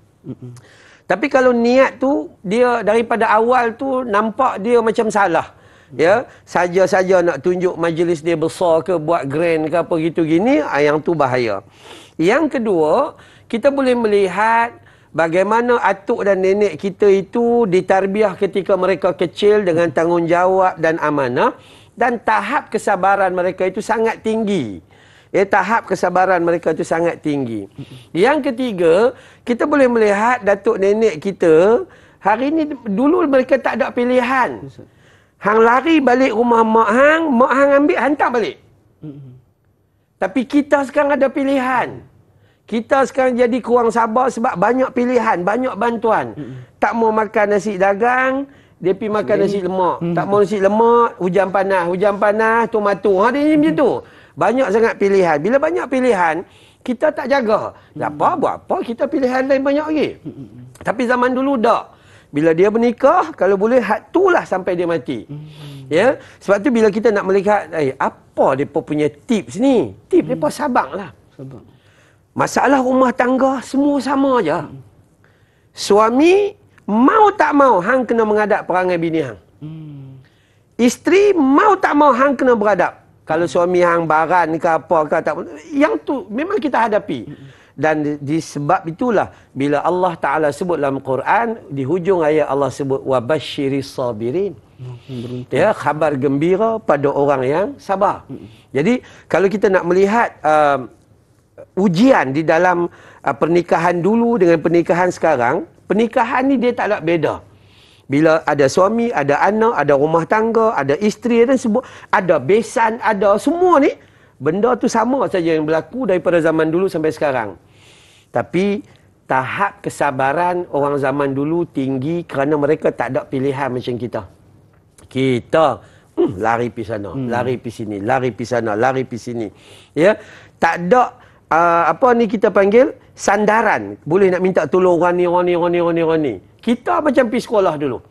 Tapi kalau niat tu, dia daripada awal tu nampak dia macam salah. Ya, saja-saja nak tunjuk majlis dia besar ke, buat grand ke apa gitu gini, yang tu bahaya. Yang kedua, kita boleh melihat bagaimana atuk dan nenek kita itu ditarbiah ketika mereka kecil dengan tanggungjawab dan amanah, dan tahap kesabaran mereka itu sangat tinggi. Tahap kesabaran mereka itu sangat tinggi. Yang ketiga, kita boleh melihat datuk nenek kita, hari ini dulu mereka tak ada pilihan. Hang lari balik rumah mak hang ambil hantar balik. Tapi kita sekarang ada pilihan. Kita sekarang jadi kurang sabar sebab banyak pilihan, banyak bantuan. Tak mau makan nasi dagang, dia pergi makan nasi lemak. Tak mau nasi lemak, hujan panas, tomato. Dia macam tu. Banyak sangat pilihan. Bila banyak pilihan, kita tak jaga. Buat apa, kita pilihan lain banyak lagi. Tapi zaman dulu tak. Bila dia bernikah, kalau boleh, itulah sampai dia mati. Ya, sebab tu bila kita nak melihat, apa mereka punya tips ni? Tips mereka sabar lah. Masalah rumah tangga, semua sama je. Suami, mau tak mau, hang kena mengadap perangai bini hang. Isteri, mau tak mau, hang kena beradab. Kalau suami hang baran ke apa ke tak, yang tu memang kita hadapi. Dan disebab itulah bila Allah Taala sebut dalam Quran, di hujung ayat Allah sebut wabasyiris sabirin. Ya, khabar gembira pada orang yang sabar. Jadi kalau kita nak melihat ujian di dalam pernikahan dulu dengan pernikahan sekarang, pernikahan ni dia tak ada beda. Bila ada suami, ada anak, ada rumah tangga, ada isteri dan semua, ada besan, ada semua ni, benda tu sama saja yang berlaku daripada zaman dulu sampai sekarang. Tapi tahap kesabaran orang zaman dulu tinggi kerana mereka tak ada pilihan macam kita. Kita lari pergi sana, lari pergi sini, lari pergi sana, lari pergi sini. Ya, tak ada apa ni kita panggil sandaran. Boleh nak minta tolong orang ni. Kita macam pergi sekolah dulu.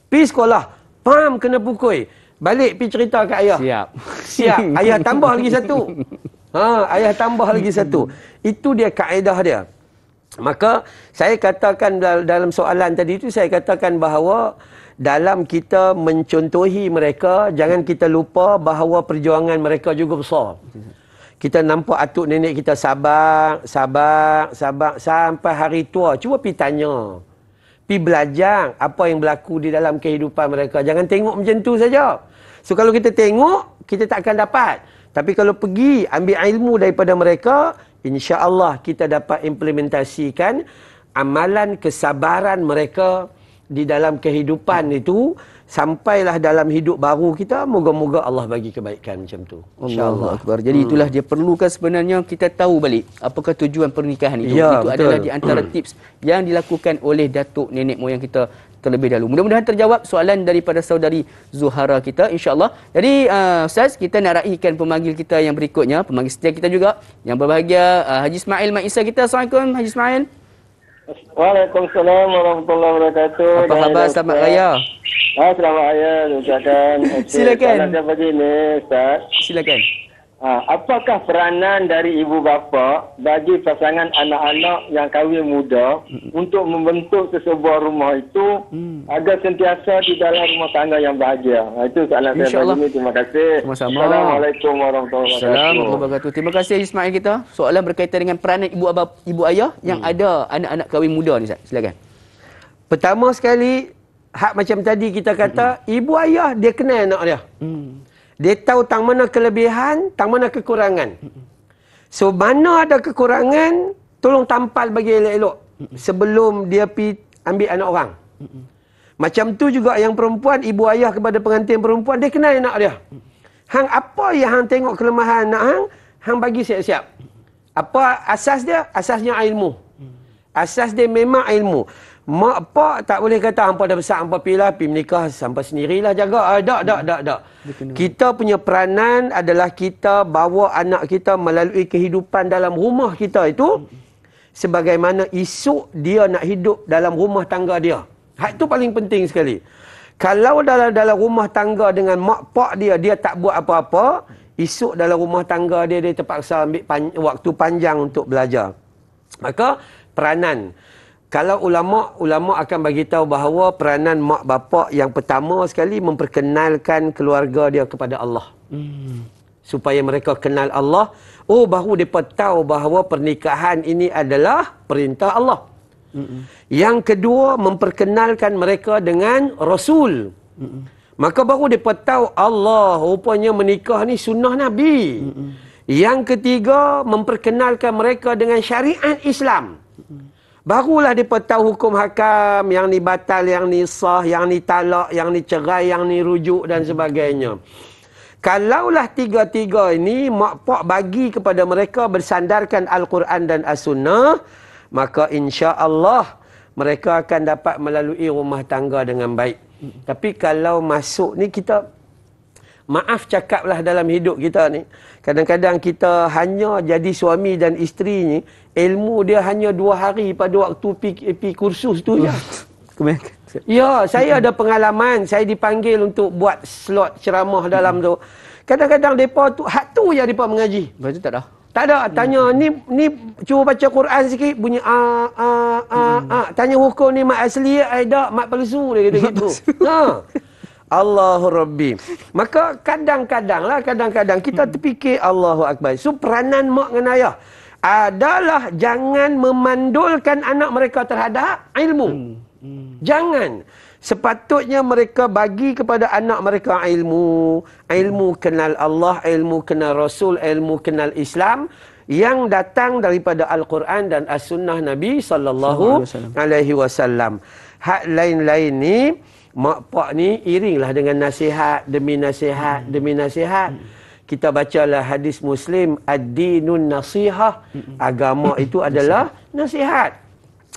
Pergi sekolah, pam kena pukul. Balik pergi cerita kat ayah. Siap. Ayah tambah lagi satu. Ayah tambah lagi satu. Itu dia kaedah dia. Maka saya katakan dalam soalan tadi itu, saya katakan bahawa dalam kita mencontohi mereka, jangan kita lupa bahawa perjuangan mereka juga besar. Kita nampak atuk nenek kita sabar sampai hari tua. Cuba pergi tanya. Pergi belajar apa yang berlaku di dalam kehidupan mereka. Jangan tengok macam tu saja. So kalau kita tengok, kita tak akan dapat. Tapi kalau pergi ambil ilmu daripada mereka, insya-Allah kita dapat implementasikan amalan kesabaran mereka di dalam kehidupan itu sampailah dalam hidup baru kita, moga-moga Allah bagi kebaikan macam tu. InsyaAllah Akbar. Jadi itulah dia perlukan sebenarnya kita tahu balik apakah tujuan pernikahan itu. Ya, Itu betul. adalah di antara tips yang dilakukan oleh datuk nenek moyang kita terlebih dahulu. Mudah-mudahan terjawab soalan daripada saudari Zuhara kita, insya-Allah. Jadi Ustaz, kita nak raikan pemanggil kita yang berikutnya, pemanggil setia kita juga yang berbahagia, Haji Ismail Mak Isa kita. Assalamualaikum Haji Ismail. Waalaikumsalam warahmatullahi wabarakatuh. Apa khabar, selamat raya? Selamat raya ucapkan. Silakan. Soalan begini, Ustaz. Silakan. Apakah peranan dari ibu bapa bagi pasangan anak-anak yang kahwin muda untuk membentuk sesebuah rumah itu agar sentiasa di dalam rumah tangga yang bahagia? Itu soalan saya InsyaAllah. pagi ini. Terima kasih. Sama-sama. Assalamualaikum warahmatullahi wabarakatuh. Assalamualaikum warahmatullahi wabarakatuh. Terima kasih Ismail kita. Soalan berkaitan dengan peranan ibu ayah yang ada anak-anak kahwin muda ni, Ustaz. Silakan. Pertama sekali, hak macam tadi kita kata, ibu ayah dia kenal anak dia. Dia tahu tang mana kelebihan, tang mana kekurangan. So, mana ada kekurangan, tolong tampal bagi elok-elok. Sebelum dia pergi ambil anak orang. Macam tu juga yang perempuan, ibu ayah kepada pengantin perempuan, dia kenal anak dia. Hang apa yang hang tengok kelemahan anak hang, hang bagi siap-siap. Apa asas dia? Asasnya ilmu. Asas dia memang ilmu. Mak pak tak boleh kata hampa dah besar, hampa pergi menikah sampai sendirilah jaga. Tak. Kita punya peranan adalah kita bawa anak kita melalui kehidupan dalam rumah kita itu sebagaimana esok dia nak hidup dalam rumah tangga dia. Hak itu paling penting sekali. Kalau dalam rumah tangga dengan mak pak dia tak buat apa-apa, esok dalam rumah tangga dia terpaksa ambil waktu panjang untuk belajar. Maka peranan, kalau ulama akan bagi tahu bahawa peranan mak bapak yang pertama sekali memperkenalkan keluarga dia kepada Allah. Supaya mereka kenal Allah, baru mereka tahu bahawa pernikahan ini adalah perintah Allah. Yang kedua, memperkenalkan mereka dengan Rasul. Maka baru mereka tahu Allah rupanya menikah ni sunnah Nabi. Yang ketiga, memperkenalkan mereka dengan syariat Islam. Barulah mereka tahu hukum hakam, yang ni batal, yang ni sah, yang ni talak, yang ni cerai, yang ni rujuk dan sebagainya. Kalaulah tiga-tiga ini mak pak bagi kepada mereka bersandarkan Al-Quran dan As-Sunnah, maka insya-Allah mereka akan dapat melalui rumah tangga dengan baik. Tapi kalau masuk ni kita, maaf cakaplah dalam hidup kita ni, kadang-kadang kita hanya jadi suami dan isteri ni, ilmu dia hanya 2 hari pada waktu pi kursus tu je. Ya, saya ada pengalaman, saya dipanggil untuk buat slot ceramah dalam tu. Kadang-kadang depa tu hak tu je depa mengaji. Lepas tu tak dah. Tak ada, tanya ni cuba baca Quran sikit, bunyi tanya hukum ni mat asli tak mat palsu dia kata gitu. Allahu Rabbi. Maka kadang-kadang kita terfikir Allahu Akbar. So peranan mak dengan ayah adalah jangan memandulkan anak mereka terhadap ilmu. Jangan. Sepatutnya mereka bagi kepada anak mereka ilmu. Ilmu kenal Allah, ilmu kenal Rasul, ilmu kenal Islam yang datang daripada Al-Quran dan As-Sunnah Nabi sallallahu alaihi wasallam. Hak lain-lain ni mak pak ni iringlah dengan nasihat demi nasihat demi nasihat. Kita bacalah hadis Muslim, ad-dinun nasihah. Agama itu adalah nasihat.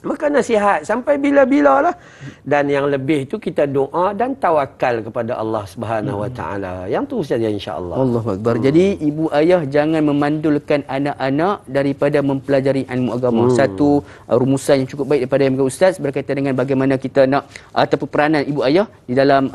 Maka nasihat sampai bila-bila lah. Dan yang lebih itu kita doa dan tawakal kepada Allah Subhanahu Wa Taala. Yang tu saja insya-Allah. Allahu Akbar. Jadi ibu ayah jangan memandulkan anak-anak daripada mempelajari ilmu agama. Satu rumusan yang cukup baik daripada yang Ustaz berkaitan dengan bagaimana kita nak ataupun peranan ibu ayah di dalam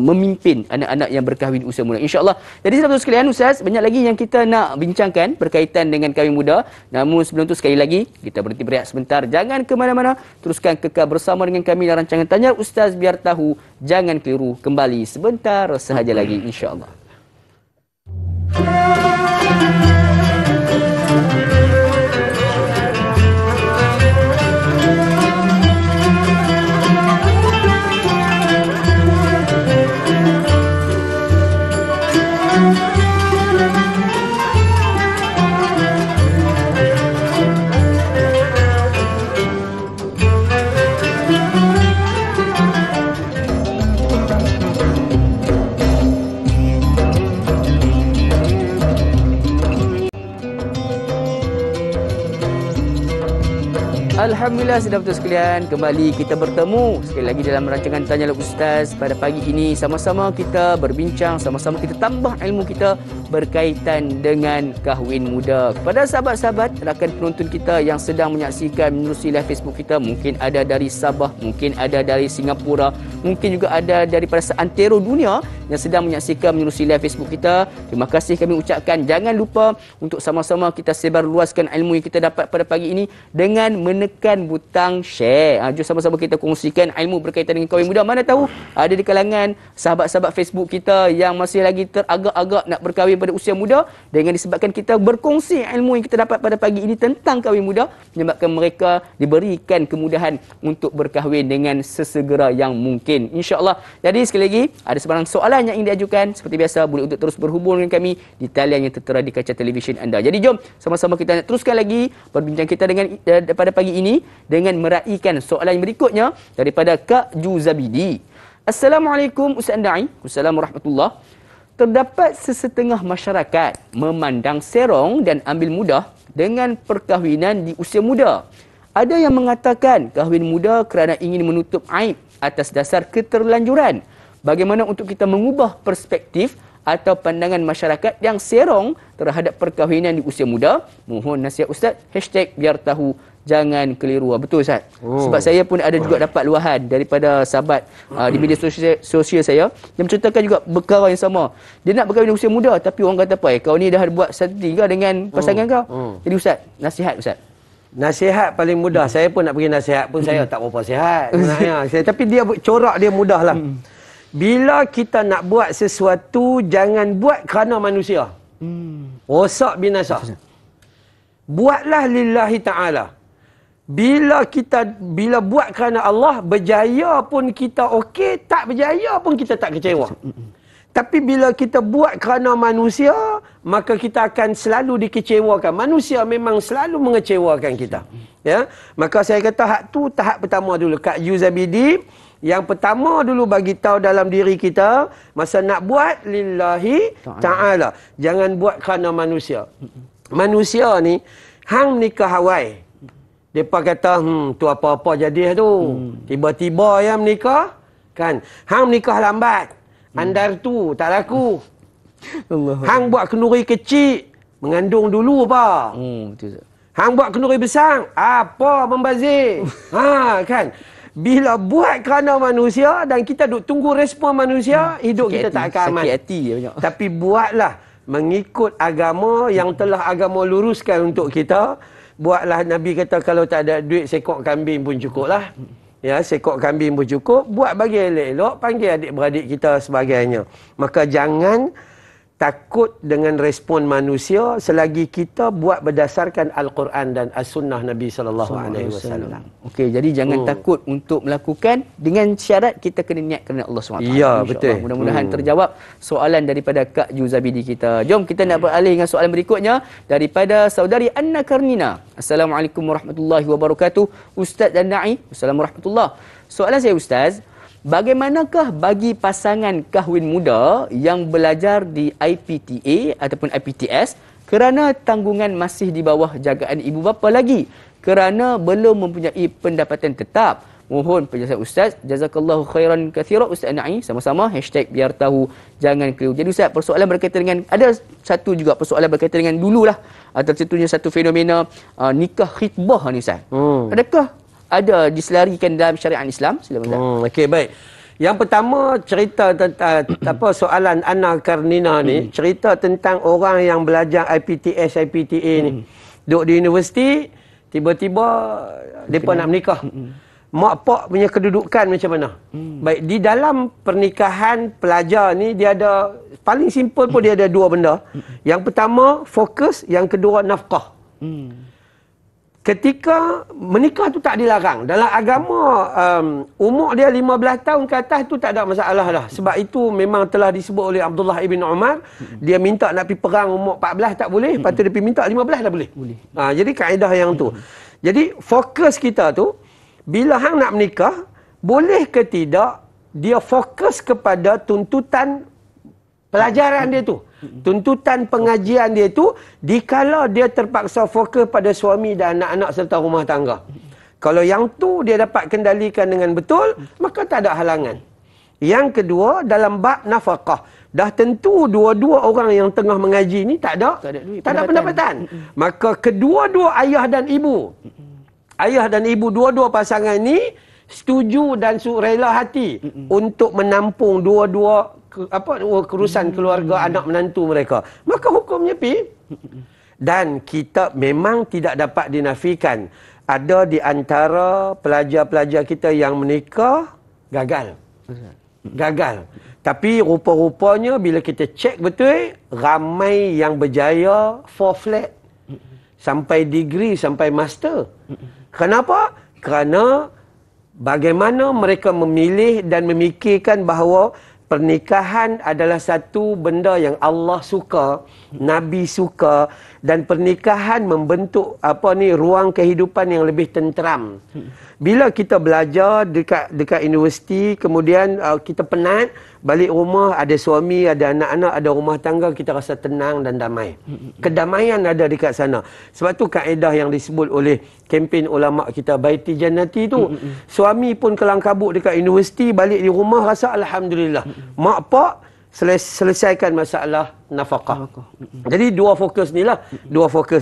memimpin anak-anak yang berkahwin usia muda. Insya-Allah. Jadi sahabat sekalian, Ustaz, banyak lagi yang kita nak bincangkan berkaitan dengan kahwin muda. Namun sebelum tu sekali lagi kita berhenti berehat sebentar. Jangan ke mana-mana. Teruskan kekal bersama dengan kami dalam rancangan Tanya Ustaz Biar Tahu. Jangan keliru. Kembali sebentar sahaja lagi, insya-Allah. Alhamdulillah saudara-saudara sekalian, kembali kita bertemu sekali lagi dalam rancangan Tanyalah Ustaz. Pada pagi ini sama-sama kita berbincang, sama-sama kita tambah ilmu kita berkaitan dengan kahwin muda. Kepada sahabat-sahabat, rakan penonton kita yang sedang menyaksikan menerusi live Facebook kita, mungkin ada dari Sabah, mungkin ada dari Singapura, mungkin juga ada daripada seantero dunia yang sedang menyaksikan menerusi live Facebook kita. Terima kasih kami ucapkan. Jangan lupa untuk sama-sama kita sebar luaskan ilmu yang kita dapat pada pagi ini dengan menekan butang share. Jom sama-sama kita kongsikan ilmu berkaitan dengan kahwin muda. Mana tahu ada di kalangan sahabat-sahabat Facebook kita yang masih lagi teragak-agak nak berkahwin pada usia muda, dengan disebabkan kita berkongsi ilmu yang kita dapat pada pagi ini tentang kahwin muda, menyebabkan mereka diberikan kemudahan untuk berkahwin dengan sesegera yang mungkin, insya-Allah. Jadi sekali lagi, ada sebarang soalan yang ingin diajukan, seperti biasa boleh untuk terus berhubung dengan kami di talian yang tertera di kaca televisyen anda. Jadi jom sama-sama kita nak teruskan lagi perbincangan kita dengan pada pagi ini dengan meraihkan soalan berikutnya daripada Kak Ju Zabidi. Assalamualaikum Ustaz Da'i. Assalamualaikum warahmatullahi. Terdapat sesetengah masyarakat memandang serong dan ambil mudah dengan perkahwinan di usia muda. Ada yang mengatakan kahwin muda kerana ingin menutup aib atas dasar keterlanjuran. Bagaimana untuk kita mengubah perspektif atau pandangan masyarakat yang serong terhadap perkahwinan di usia muda? Mohon nasihat Ustaz. #biar tahu jangan keliru. Betul Ustaz. Sebab saya pun ada juga dapat luahan daripada sahabat di media sosial saya yang menceritakan juga perkara yang sama. Dia nak berkahwin di usia muda, tapi orang kata apa? Kau ni dah buat satu tiga dengan pasangan kau. Jadi Ustaz, nasihat Ustaz. Nasihat paling mudah. Saya pun nak bagi nasihat pun saya tak berapa sihat sebenarnya. Tapi dia corak dia mudah lah. Bila kita nak buat sesuatu, jangan buat kerana manusia. Rosak binasa. Buatlah lillahi ta'ala. Bila buat kerana Allah, berjaya pun kita okey, tak berjaya pun kita tak kecewa. Tapi bila kita buat kerana manusia, maka kita akan selalu dikecewakan. Manusia memang selalu mengecewakan kita. Ya, maka saya kata tahap pertama dulu. Kak Yuzabidi, yang pertama dulu bagi tahu dalam diri kita, masa nak buat lillahi ta'ala. Jangan buat kerana manusia. Manusia ni hang nikah awal. Depa kata, tu apa-apa jadi tu. Tiba-tiba yang menikah, kan. Hang menikah lambat. Andar tu, tak laku. Hang buat kenduri kecil, mengandung dulu apa. Hang buat kenduri besar, apa membazir. Kan. Bila buat kerana manusia dan kita duk tunggu respon manusia, hidup kita tak akan aman. Tapi buatlah mengikut agama yang telah agama luruskan untuk kita. Buatlah, Nabi kata kalau tak ada duit sekok kambing pun cukup lah. Ya, sekok kambing pun cukup. Buat bagi elok-elok, panggil adik-beradik kita sebagainya. Maka jangan takut dengan respon manusia selagi kita buat berdasarkan Al-Quran dan As-Sunnah Nabi SAW. Okey, jadi jangan takut untuk melakukan, dengan syarat kita kena niat kerana Allah SWT. Ya, betul. Mudah-mudahan terjawab soalan daripada Kak Ju Zabidi kita. Jom kita nak beralih dengan soalan berikutnya daripada saudari Anna Karnina. Assalamualaikum warahmatullahi wabarakatuh. Ustaz dan Da'i. Assalamualaikum warahmatullahi. Soalan saya Ustaz, bagaimanakah bagi pasangan kahwin muda yang belajar di IPTA ataupun IPTS kerana tanggungan masih di bawah jagaan ibu bapa lagi, kerana belum mempunyai pendapatan tetap? Mohon penjelasan Ustaz. Jazakallahu khairan katsira Ustaz Na'i. Sama-sama #biar tahu jangan keliru. Jadi Ustaz, persoalan berkaitan dengan, ada satu juga persoalan berkaitan dengan dululah, atau contohnya satu fenomena nikah khitbah ni Ustaz. Adakah ada diselarikan dalam syariat Islam? Silakan. Okey, baik. Yang pertama, cerita tentang soalan Anna Karnina ni, cerita tentang orang yang belajar IPTS, IPTA ni. Duduk di universiti, tiba-tiba depa nak menikah. Mak pak punya kedudukan macam mana? Baik, di dalam pernikahan pelajar ni dia ada, paling simple pun dia ada dua benda. Yang pertama fokus, yang kedua nafkah. Ketika menikah tu tak dilarang. Dalam agama, umur dia 15 tahun ke atas tu tak ada masalah dah. Sebab itu memang telah disebut oleh Abdullah ibn Umar. Dia minta nak pergi perang umur 14 tak boleh. Lepas tu dia pergi minta 15 dah boleh. Jadi kaedah yang tu. Jadi fokus kita tu, bila hang nak menikah, boleh ke tidak dia fokus kepada tuntutan pelajaran dia tu. Tuntutan pengajian dia tu, dikala dia terpaksa fokus pada suami dan anak-anak serta rumah tangga. Kalau yang tu dia dapat kendalikan dengan betul, maka tak ada halangan. Yang kedua, dalam bab nafkah. Dah tentu dua-dua orang yang tengah mengaji ni tak ada pendapatan. Maka kedua-dua ayah dan ibu, ayah dan ibu dua-dua pasangan ni setuju dan rela hati untuk menampung dua-dua kerusan keluarga anak menantu mereka. Maka hukumnya pi. Dan kita memang tidak dapat dinafikan ada di antara pelajar-pelajar kita yang menikah gagal. Tapi rupa-rupanya bila kita cek betul, ramai yang berjaya 4 flat. Sampai degree, sampai master. Kenapa? Kerana bagaimana mereka memilih dan memikirkan bahawa pernikahan adalah satu benda yang Allah suka, Nabi suka, dan pernikahan membentuk ruang kehidupan yang lebih tenteram. Bila kita belajar dekat universiti, kemudian kita penat, balik rumah ada suami, ada anak-anak, ada rumah tangga, kita rasa tenang dan damai. Kedamaian ada dekat sana. Sebab tu kaedah yang disebut oleh kempen ulama kita Baiti Jannati tu. Suami pun kelang kabut dekat universiti, balik di rumah rasa alhamdulillah. Mak pak selesaikan masalah nafkah. Jadi dua fokus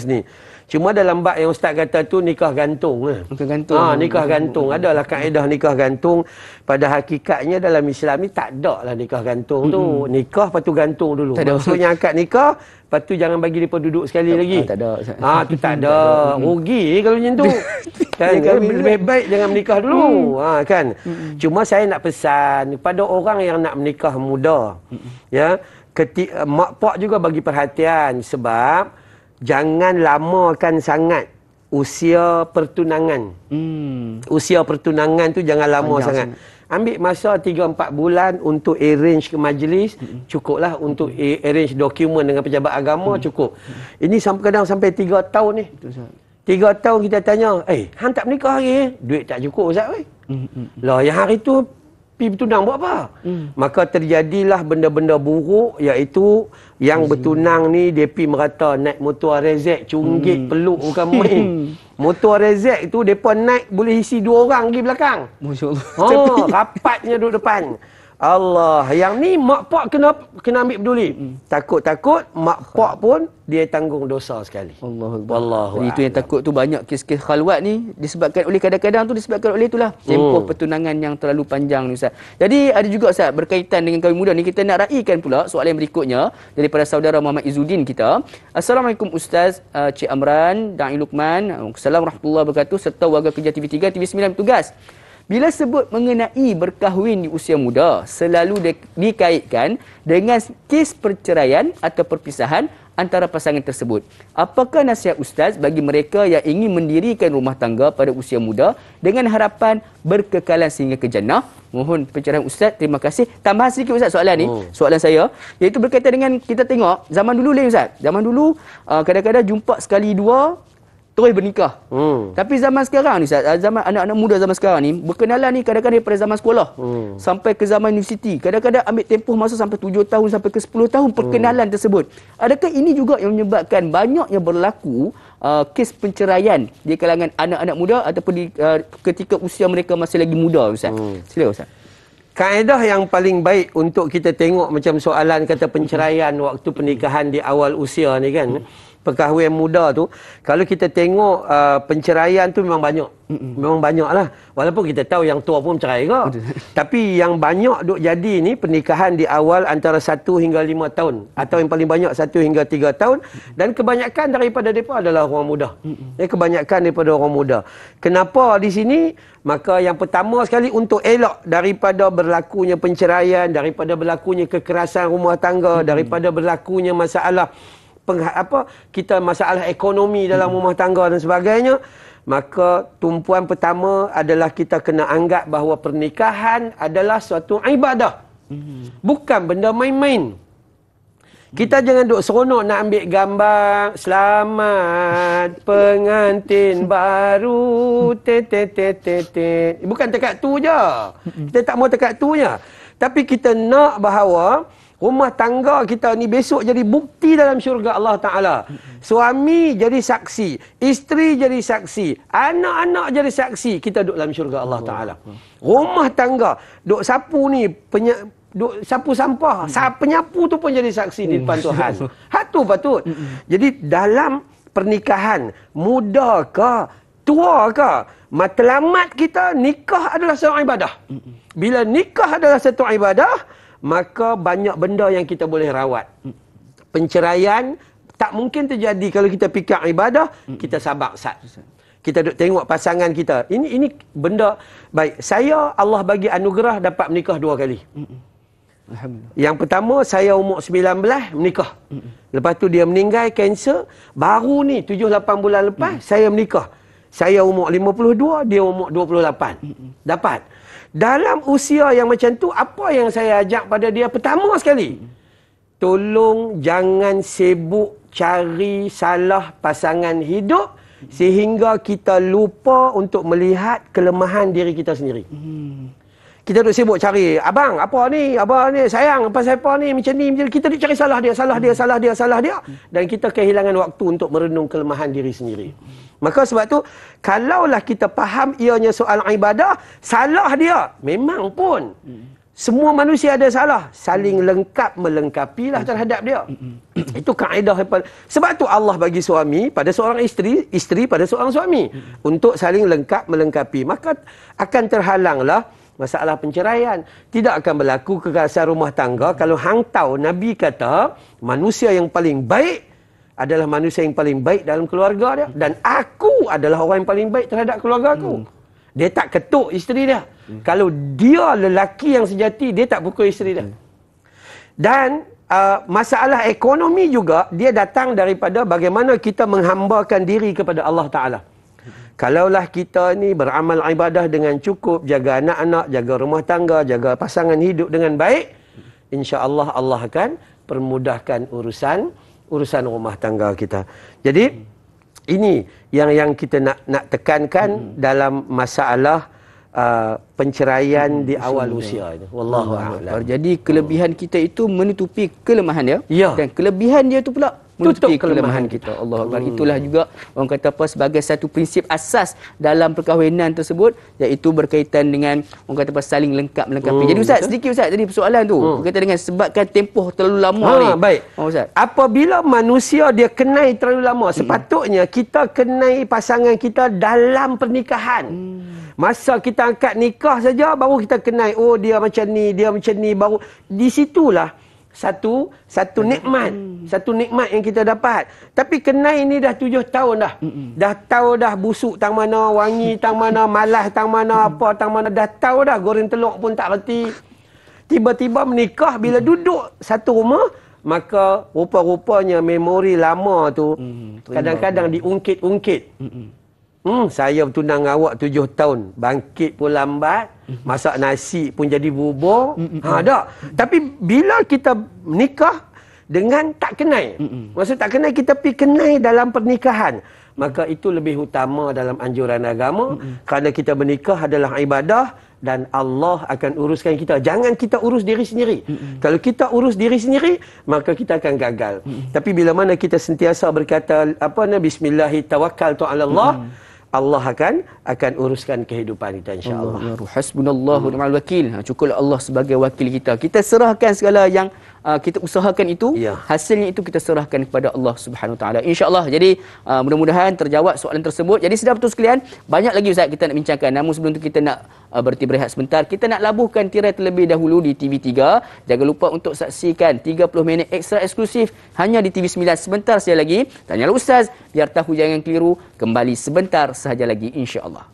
ni. Cuma dalam bab yang ustaz kata tu nikah gantung. Nikah gantung. Adalah kaedah nikah gantung. Pada hakikatnya dalam Islam ni tak ada lah nikah gantung tu. Nikah lepas tu gantung dulu. Maksudnya akad nikah, lepas tu jangan bagi mereka duduk sekali lagi. Tak ada. Tu tak ada. Rugi kalau macam tu. Kan, lebih baik jangan menikah dulu. Kan. Cuma saya nak pesan kepada orang yang nak menikah muda. Ya, mak pak juga bagi perhatian sebab jangan lamakan sangat usia pertunangan. Usia pertunangan tu jangan lama sangat. Ambil masa 3-4 bulan untuk arrange ke majlis, cukuplah. Untuk arrange dokumen dengan pejabat agama, cukup. Ini kadang sampai 3 tahun ni. 3 tahun kita tanya, hang tak menikah lagi? Duit tak cukup Ustaz. Lah, yang hari tu pergi bertunang buat apa? Maka terjadilah benda-benda buruk, iaitu yang bertunang ni dia pergi merata naik motor rezek, cunggit, peluk bukan main. Motor rezek tu depa naik boleh isi 2 orang pergi belakang. Masya-Allah. Rapatnya duduk depan. Allah, yang ni mak pak kena ambil peduli. Takut-takut mak pak pun dia tanggung dosa sekali. Wallahu. Jadi itu yang takut tu banyak kes-kes khalwat ni disebabkan oleh kadang-kadang tu disebabkan oleh itulah tempoh pertunangan yang terlalu panjang ni Ustaz. Jadi ada juga Ustaz berkaitan dengan kahwin muda ni, kita nak raikan pula soalan yang berikutnya daripada saudara Muhammad Izzuddin kita. Assalamualaikum Ustaz, Cik Amran, Da'i Luqman. Assalamualaikum warahmatullahi wabarakatuh serta warga kerja TV3 TV9 tugas. Bila sebut mengenai berkahwin di usia muda, selalu dikaitkan dengan kes perceraian atau perpisahan antara pasangan tersebut. Apakah nasihat Ustaz bagi mereka yang ingin mendirikan rumah tangga pada usia muda dengan harapan berkekalan sehingga ke jannah? Mohon pencerahan Ustaz. Terima kasih. Tambahan sedikit Ustaz soalan ni, soalan saya, iaitu berkaitan dengan kita tengok zaman dulu lain Ustaz. Zaman dulu kadang-kadang jumpa sekali dua terus bernikah. Tapi zaman sekarang ni, zaman anak-anak muda zaman sekarang ni, berkenalan ni kadang-kadang daripada zaman sekolah sampai ke zaman universiti. Kadang-kadang ambil tempoh masa sampai 7 tahun sampai ke 10 tahun perkenalan tersebut. Adakah ini juga yang menyebabkan banyak yang berlaku kes penceraian di kalangan anak-anak muda ataupun ketika usia mereka masih lagi muda Ustaz? Sila Ustaz. Kaedah yang paling baik untuk kita tengok macam soalan kata penceraian waktu pernikahan di awal usia ni kan, perkahwinan muda tu, kalau kita tengok penceraian tu memang banyak. Memang banyak lah. Walaupun kita tahu yang tua pun cerai ke. Tapi yang banyak duk jadi ni pernikahan di awal antara 1 hingga 5 tahun. Atau yang paling banyak 1 hingga 3 tahun. Dan kebanyakan daripada mereka adalah orang muda. Kebanyakan daripada orang muda. Kenapa di sini? Maka yang pertama sekali untuk elak daripada berlakunya penceraian, daripada berlakunya kekerasan rumah tangga, daripada berlakunya masalah masalah ekonomi dalam rumah tangga dan sebagainya, maka tumpuan pertama adalah kita kena anggap bahawa pernikahan adalah suatu ibadah. Bukan benda main-main. Kita jangan duk seronok nak ambil gambar selamat pengantin baru bukan dekat tu je. Kita tak mau dekat tu je. Tapi kita nak bahawa Rumah tangga kita ni besok jadi bukti dalam syurga Allah Ta'ala. Suami jadi saksi, isteri jadi saksi, anak-anak jadi saksi, kita duduk dalam syurga Allah Ta'ala. Rumah tangga, duk sapu ni, duk sapu sampah, penyapu tu pun jadi saksi di depan Tuhan. Hak tu patut. Jadi dalam pernikahan, muda ke, tua ke, matlamat kita, nikah adalah seorang ibadah. Bila nikah adalah satu ibadah, maka banyak benda yang kita boleh rawat. Penceraian tak mungkin terjadi kalau kita fikir ibadah, kita sabar sat. Kita duk tengok pasangan kita. Ini benda baik. Saya Allah bagi anugerah dapat menikah 2 kali. Alhamdulillah. Yang pertama saya umur 19 menikah. Lepas tu dia meninggal kanser. Baru ni 7-8 bulan lepas saya menikah. Saya umur 52, dia umur 28. Dapat. Dalam usia yang macam tu, apa yang saya ajak pada dia? Pertama sekali, tolong jangan sibuk cari salah pasangan hidup sehingga kita lupa untuk melihat kelemahan diri kita sendiri. Kita duk sibuk cari, abang ni, sayang, pasal apa ni, macam ni. Kita duk cari salah dia. Dan kita kehilangan waktu untuk merenung kelemahan diri sendiri. Maka sebab tu, kalaulah kita faham ianya soal ibadah, salah dia, memang pun. Semua manusia ada salah. Saling lengkap melengkapilah terhadap dia. Itu kaedah. Sebab tu Allah bagi suami pada seorang isteri, isteri pada seorang suami. Untuk saling lengkap melengkapi. Maka akan terhalanglah masalah penceraian. Tidak akan berlaku kekerasan rumah tangga. Kalau hang tahu, Nabi kata, manusia yang paling baik adalah manusia yang paling baik dalam keluarga dia. Dan aku adalah orang yang paling baik terhadap keluarga aku. Dia tak ketuk isteri dia. Kalau dia lelaki yang sejati, dia tak pukul isteri dia. Dan masalah ekonomi juga, dia datang daripada bagaimana kita menghambakan diri kepada Allah Ta'ala. Kalaulah kita ni beramal ibadah dengan cukup, jaga anak-anak, jaga rumah tangga, jaga pasangan hidup dengan baik, insya-Allah Allah akan permudahkan urusan rumah tangga kita. Jadi ini yang kita nak tekankan dalam masalah penceraian di awal usia itu. Wallahu a'lam. Jadi kelebihan kita itu menutupi kelemahan dia, ya. Dan kelebihan dia itu pula menutupi kelemahan kita. Allah Akbar. Itulah juga orang kata apa, sebagai satu prinsip asas dalam perkahwinan tersebut, iaitu berkaitan dengan orang kata apa, saling lengkap melengkapi. Jadi Ustaz, sedikit Ustaz, tadi persoalan tu berkaitan dengan sebabkan tempoh terlalu lama ni. Baik. Ustaz, apabila manusia dia kenai terlalu lama, sepatutnya kita kenai pasangan kita dalam pernikahan. Masa kita angkat nikah saja baru kita kenai, oh dia macam ni, baru di situlah satu nikmat, satu nikmat yang kita dapat. Tapi kenai ni dah 7 tahun dah. Dah tahu dah busuk tang mana, wangi tang mana, malas tang mana, apa tang mana, dah tahu dah, goreng telur pun tak reti. Tiba-tiba menikah, bila duduk satu rumah, maka rupa-rupanya memori lama tu kadang-kadang diungkit-ungkit. Saya bertunang awak 7 tahun. Bangkit pun lambat. Masak nasi pun jadi bubur. Tak. Tapi bila kita menikah dengan tak kenai. Maksud tak kenai, kita pergi kenai dalam pernikahan. Maka itu lebih utama dalam anjuran agama. Kerana kita menikah adalah ibadah. Dan Allah akan uruskan kita. Jangan kita urus diri sendiri. Kalau kita urus diri sendiri, maka kita akan gagal. Tapi bila mana kita sentiasa berkata, Bismillahirrahmanirrahim, Allah, Allah akan uruskan kehidupan kita, insya-Allah. Hasbunallahu wa ni'mal wakil. Cukuplah Allah sebagai wakil kita. Kita serahkan segala yang kita usahakan itu, hasilnya itu kita serahkan kepada Allah Subhanahu Wa Taala. Insya-Allah. Jadi mudah-mudahan terjawab soalan tersebut. Jadi sedar betul sekalian, banyak lagi Ustaz kita nak bincangkan. Namun sebelum tu kita nak berhenti berehat sebentar. Kita nak labuhkan tirai terlebih dahulu di TV3. Jangan lupa untuk saksikan 30 minit ekstra eksklusif hanya di TV9 sebentar saja lagi. Tanyalah Ustaz, biar tahu jangan keliru. Kembali sebentar sahaja lagi, insya-Allah.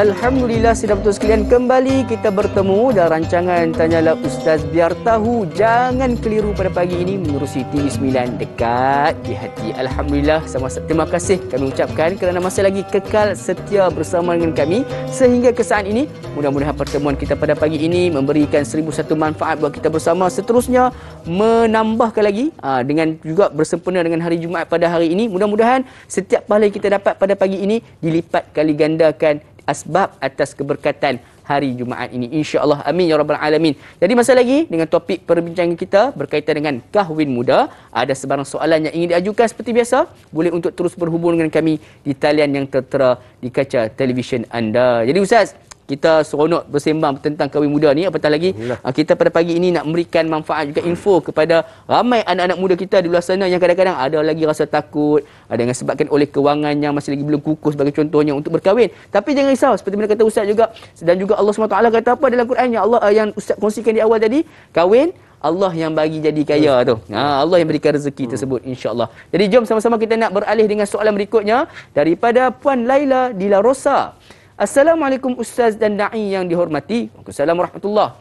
Alhamdulillah, sedang betul sekalian, kembali kita bertemu dalam rancangan Tanyalah Ustaz Biar Tahu. Jangan keliru pada pagi ini mengurusi TV9 dekat di hati. Alhamdulillah, sama-sama terima kasih kami ucapkan kerana masih lagi kekal setia bersama dengan kami sehingga ke saat ini. Mudah-mudahan pertemuan kita pada pagi ini memberikan 1001 manfaat buat kita bersama. Seterusnya menambahkan lagi dengan juga bersempena dengan hari Jumaat pada hari ini. Mudah-mudahan setiap pahala yang kita dapat pada pagi ini dilipat kali gandakan asbab atas keberkatan hari Jumaat ini, insya-Allah. Amin ya rabbal alamin. Jadi masih lagi dengan topik perbincangan kita berkaitan dengan kahwin muda. Ada sebarang soalan yang ingin diajukan seperti biasa, boleh untuk terus berhubung dengan kami di talian yang tertera di kaca televisyen anda. Jadi Ustaz, kita seronok bersembang tentang kahwin muda ni. Apatah lagi kita pada pagi ini nak memberikan manfaat juga info kepada ramai anak-anak muda kita di luar sana yang kadang-kadang ada lagi rasa takut, ada yang sebabkan oleh kewangannya masih lagi belum kukuh sebagai contohnya untuk berkahwin. Tapi jangan risau, seperti mana kata Ustaz juga, dan juga Allah SWT kata apa dalam Quran-Nya, Allah yang Ustaz kongsikan di awal tadi, kahwin Allah yang bagi jadi kaya tu. Allah yang berikan rezeki tersebut, insya-Allah. Jadi jom sama-sama kita nak beralih dengan soalan berikutnya daripada Puan Laila di La Rosa. Assalamualaikum Ustaz dan Da'i yang dihormati. Waalaikumsalam warahmatullahi.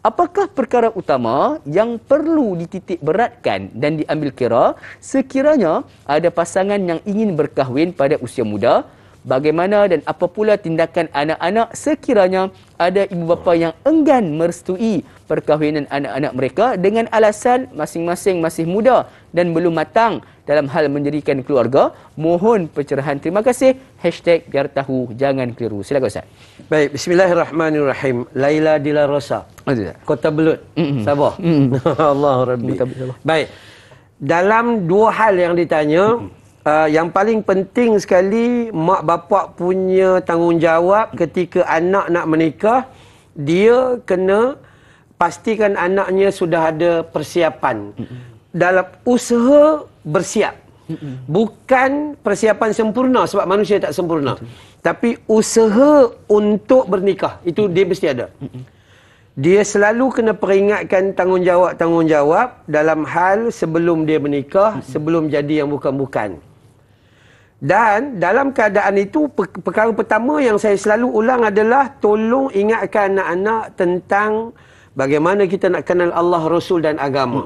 Apakah perkara utama yang perlu dititik beratkan dan diambil kira sekiranya ada pasangan yang ingin berkahwin pada usia muda? Bagaimana dan apa pula tindakan anak-anak sekiranya ada ibu bapa yang enggan merestui perkahwinan anak-anak mereka dengan alasan masing-masing masih muda dan belum matang dalam hal mendirikan keluarga? Mohon pencerahan. Terima kasih. #biar tahu, jangan keliru. Silakan Ustaz. Baik, bismillahirrahmanirrahim. Laila di La Rosa, Kota Belud, Sabah. Allahu Rabbi. Baik, dalam dua hal yang ditanya, yang paling penting sekali, mak bapak punya tanggungjawab ketika anak nak menikah, dia kena pastikan anaknya sudah ada persiapan dalam usaha bersiap. Bukan persiapan sempurna, sebab manusia tak sempurna, tapi usaha untuk bernikah itu dia mesti ada. Dia selalu kena peringatkan tanggungjawab dalam hal sebelum dia menikah, sebelum jadi yang bukan-bukan. Dan dalam keadaan itu, perkara pertama yang saya selalu ulang adalah tolong ingatkan anak-anak tentang bagaimana kita nak kenal Allah, Rasul dan agama.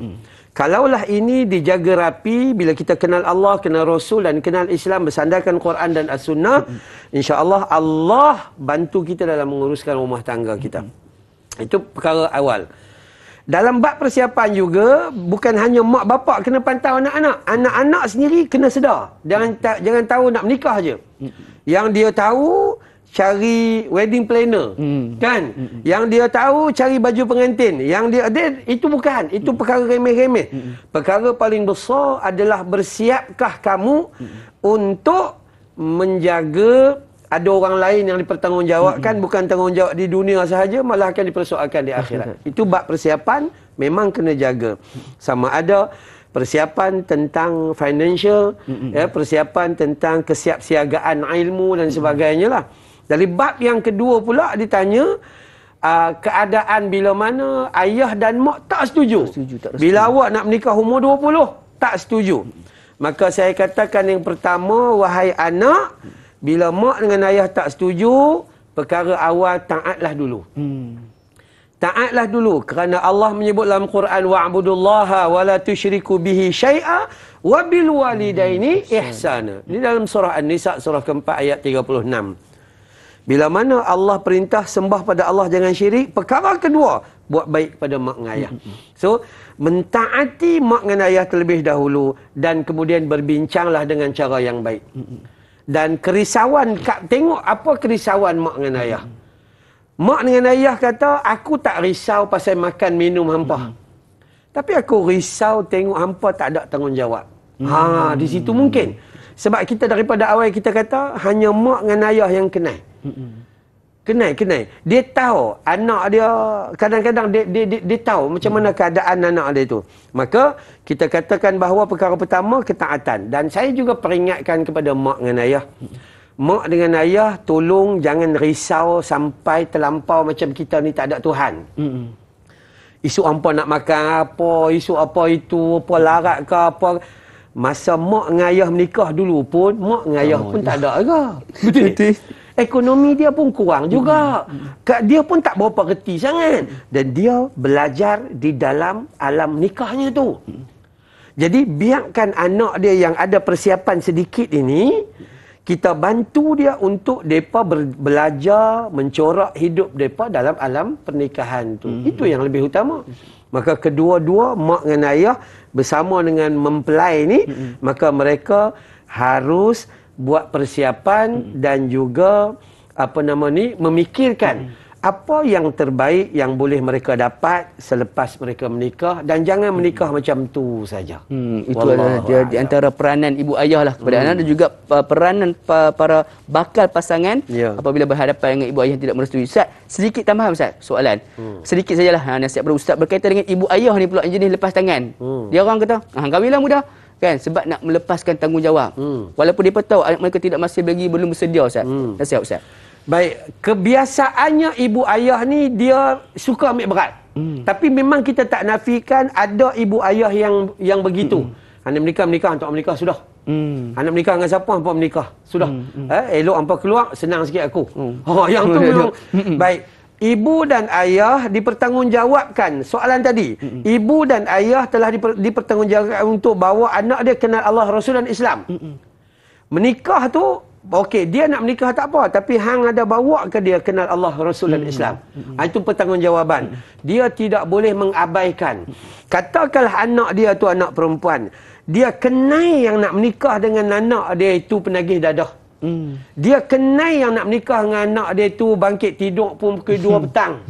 Kalaulah ini dijaga rapi, bila kita kenal Allah, kenal Rasul dan kenal Islam bersandarkan Quran dan As-Sunnah, insya-Allah Allah bantu kita dalam menguruskan rumah tangga kita. Itu perkara awal. Dalam bab persiapan juga, bukan hanya mak bapak kena pantau anak-anak. Anak-anak sendiri kena sedar. Jangan tahu nak menikah je. Yang dia tahu cari wedding planner, kan? Yang dia tahu cari baju pengantin. Yang dia itu bukan, itu perkara remeh-remeh. Perkara paling besar adalah bersiapkah kamu untuk menjaga ada orang lain yang dipertanggungjawabkan, bukan tanggungjawab di dunia sahaja, malah akan dipersoalkan di akhirat. Itu bab persiapan memang kena jaga. Sama ada persiapan tentang financial, persiapan tentang kesiapsiagaan ilmu dan sebagainya lah. Dari bab yang kedua pula ditanya, keadaan bila mana ayah dan mak tak setuju. Bila awak nak menikah umur 20, tak setuju. Maka saya katakan yang pertama, wahai anak, bila mak dengan ayah tak setuju, perkara awal taatlah dulu. Taatlah dulu, kerana Allah menyebut dalam Quran, wa'budullaha wa la tusyriku bihi syai'a wa bil walidaini ihsana. Ini dalam surah An-Nisa surah keempat ayat 36. Bila mana Allah perintah sembah pada Allah, jangan syirik. Perkara kedua, buat baik kepada mak dan ayah. So, mentaati mak dan ayah terlebih dahulu dan kemudian berbincanglah dengan cara yang baik. Dan kerisauan, tengok apa kerisauan mak dengan ayah. Mak dengan ayah kata, aku tak risau pasal makan minum hampa. Tapi aku risau tengok hampa tak ada tanggungjawab. Di situ mungkin. Sebab kita daripada awal kita kata, hanya mak dengan ayah yang kenal. Kenal. Dia tahu anak dia, kadang-kadang dia tahu macam mana keadaan anak dia tu. Maka kita katakan bahawa perkara pertama ketaatan. Dan saya juga peringatkan kepada mak dengan ayah. Mak dengan ayah tolong jangan risau sampai terlampau macam kita ni tak ada Tuhan. Isu hampa nak makan apa, isu apa itu, apa larat ke apa. Masa mak dengan ayah menikah dulu pun, mak dengan ayah pun tak ada ke. Betul? ekonomi dia pun kurang juga. Dia pun tak berapa reti sangat. Dan dia belajar di dalam alam nikahnya tu. Jadi biarkan anak dia yang ada persiapan sedikit ini, kita bantu dia untuk mereka belajar mencorak hidup mereka dalam alam pernikahan tu. Itu yang lebih utama. Maka kedua-dua mak dengan ayah bersama dengan mempelai ni, maka mereka harus buat persiapan dan juga memikirkan apa yang terbaik yang boleh mereka dapat selepas mereka menikah, dan jangan menikah macam tu saja. Itu adalah di antara peranan ibu ayah lah kepada anak, dan juga peranan para bakal pasangan apabila berhadapan dengan ibu ayah yang tidak merestui. Ustaz, sedikit tambahan Ustaz, soalan. Sedikit sajalah nasihat pada Ustaz berkaitan dengan ibu ayah ni pula yang jenis lepas tangan. Dia orang kata, kahwinlah muda. Kan, sebab nak melepaskan tanggungjawab. Walaupun dia tahu anak mereka belum bersedia Ustaz. Nasihat Ustaz. Baik, kebiasaannya ibu ayah ni dia suka ambil berat. Tapi memang kita tak nafikan ada ibu ayah yang begitu. Anak menikah untuk menikah sudah. Anak menikah dengan siapa hampa menikah sudah. Elok hampa keluar senang sikit aku. Yang tu memang baik. Ibu dan ayah dipertanggungjawabkan. Soalan tadi, ibu dan ayah telah dipertanggungjawabkan untuk bawa anak dia kenal Allah, Rasul dan Islam. Menikah tu okey, dia nak menikah tak apa, tapi hang ada bawa ke dia kenal Allah, Rasul dan Islam. Itu pertanggungjawaban. Dia tidak boleh mengabaikan. Katakanlah anak dia tu anak perempuan, dia kenai yang nak menikah dengan anak dia itu penagih dadah. Dia kenai yang nak menikah dengan anak dia tu bangkit tidur pun pukul 2 petang.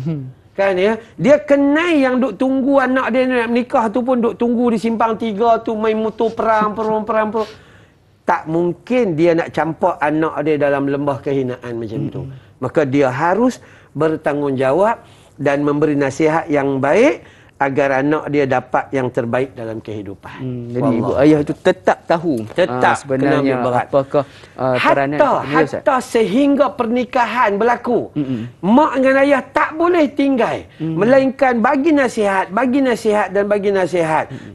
Kan ya? Dia kenai yang duk tunggu anak dia nak menikah tu pun duk tunggu di simpang 3 tu main motor perang. Tak mungkin dia nak campak anak dia dalam lembah kehinaan macam tu. Maka dia harus bertanggungjawab dan memberi nasihat yang baik agar anak dia dapat yang terbaik dalam kehidupan. Jadi ibu ayah itu tetap tahu sebenarnya apakah peranan hatta sehingga pernikahan berlaku. Mak dengan ayah tak boleh tinggal, melainkan bagi nasihat.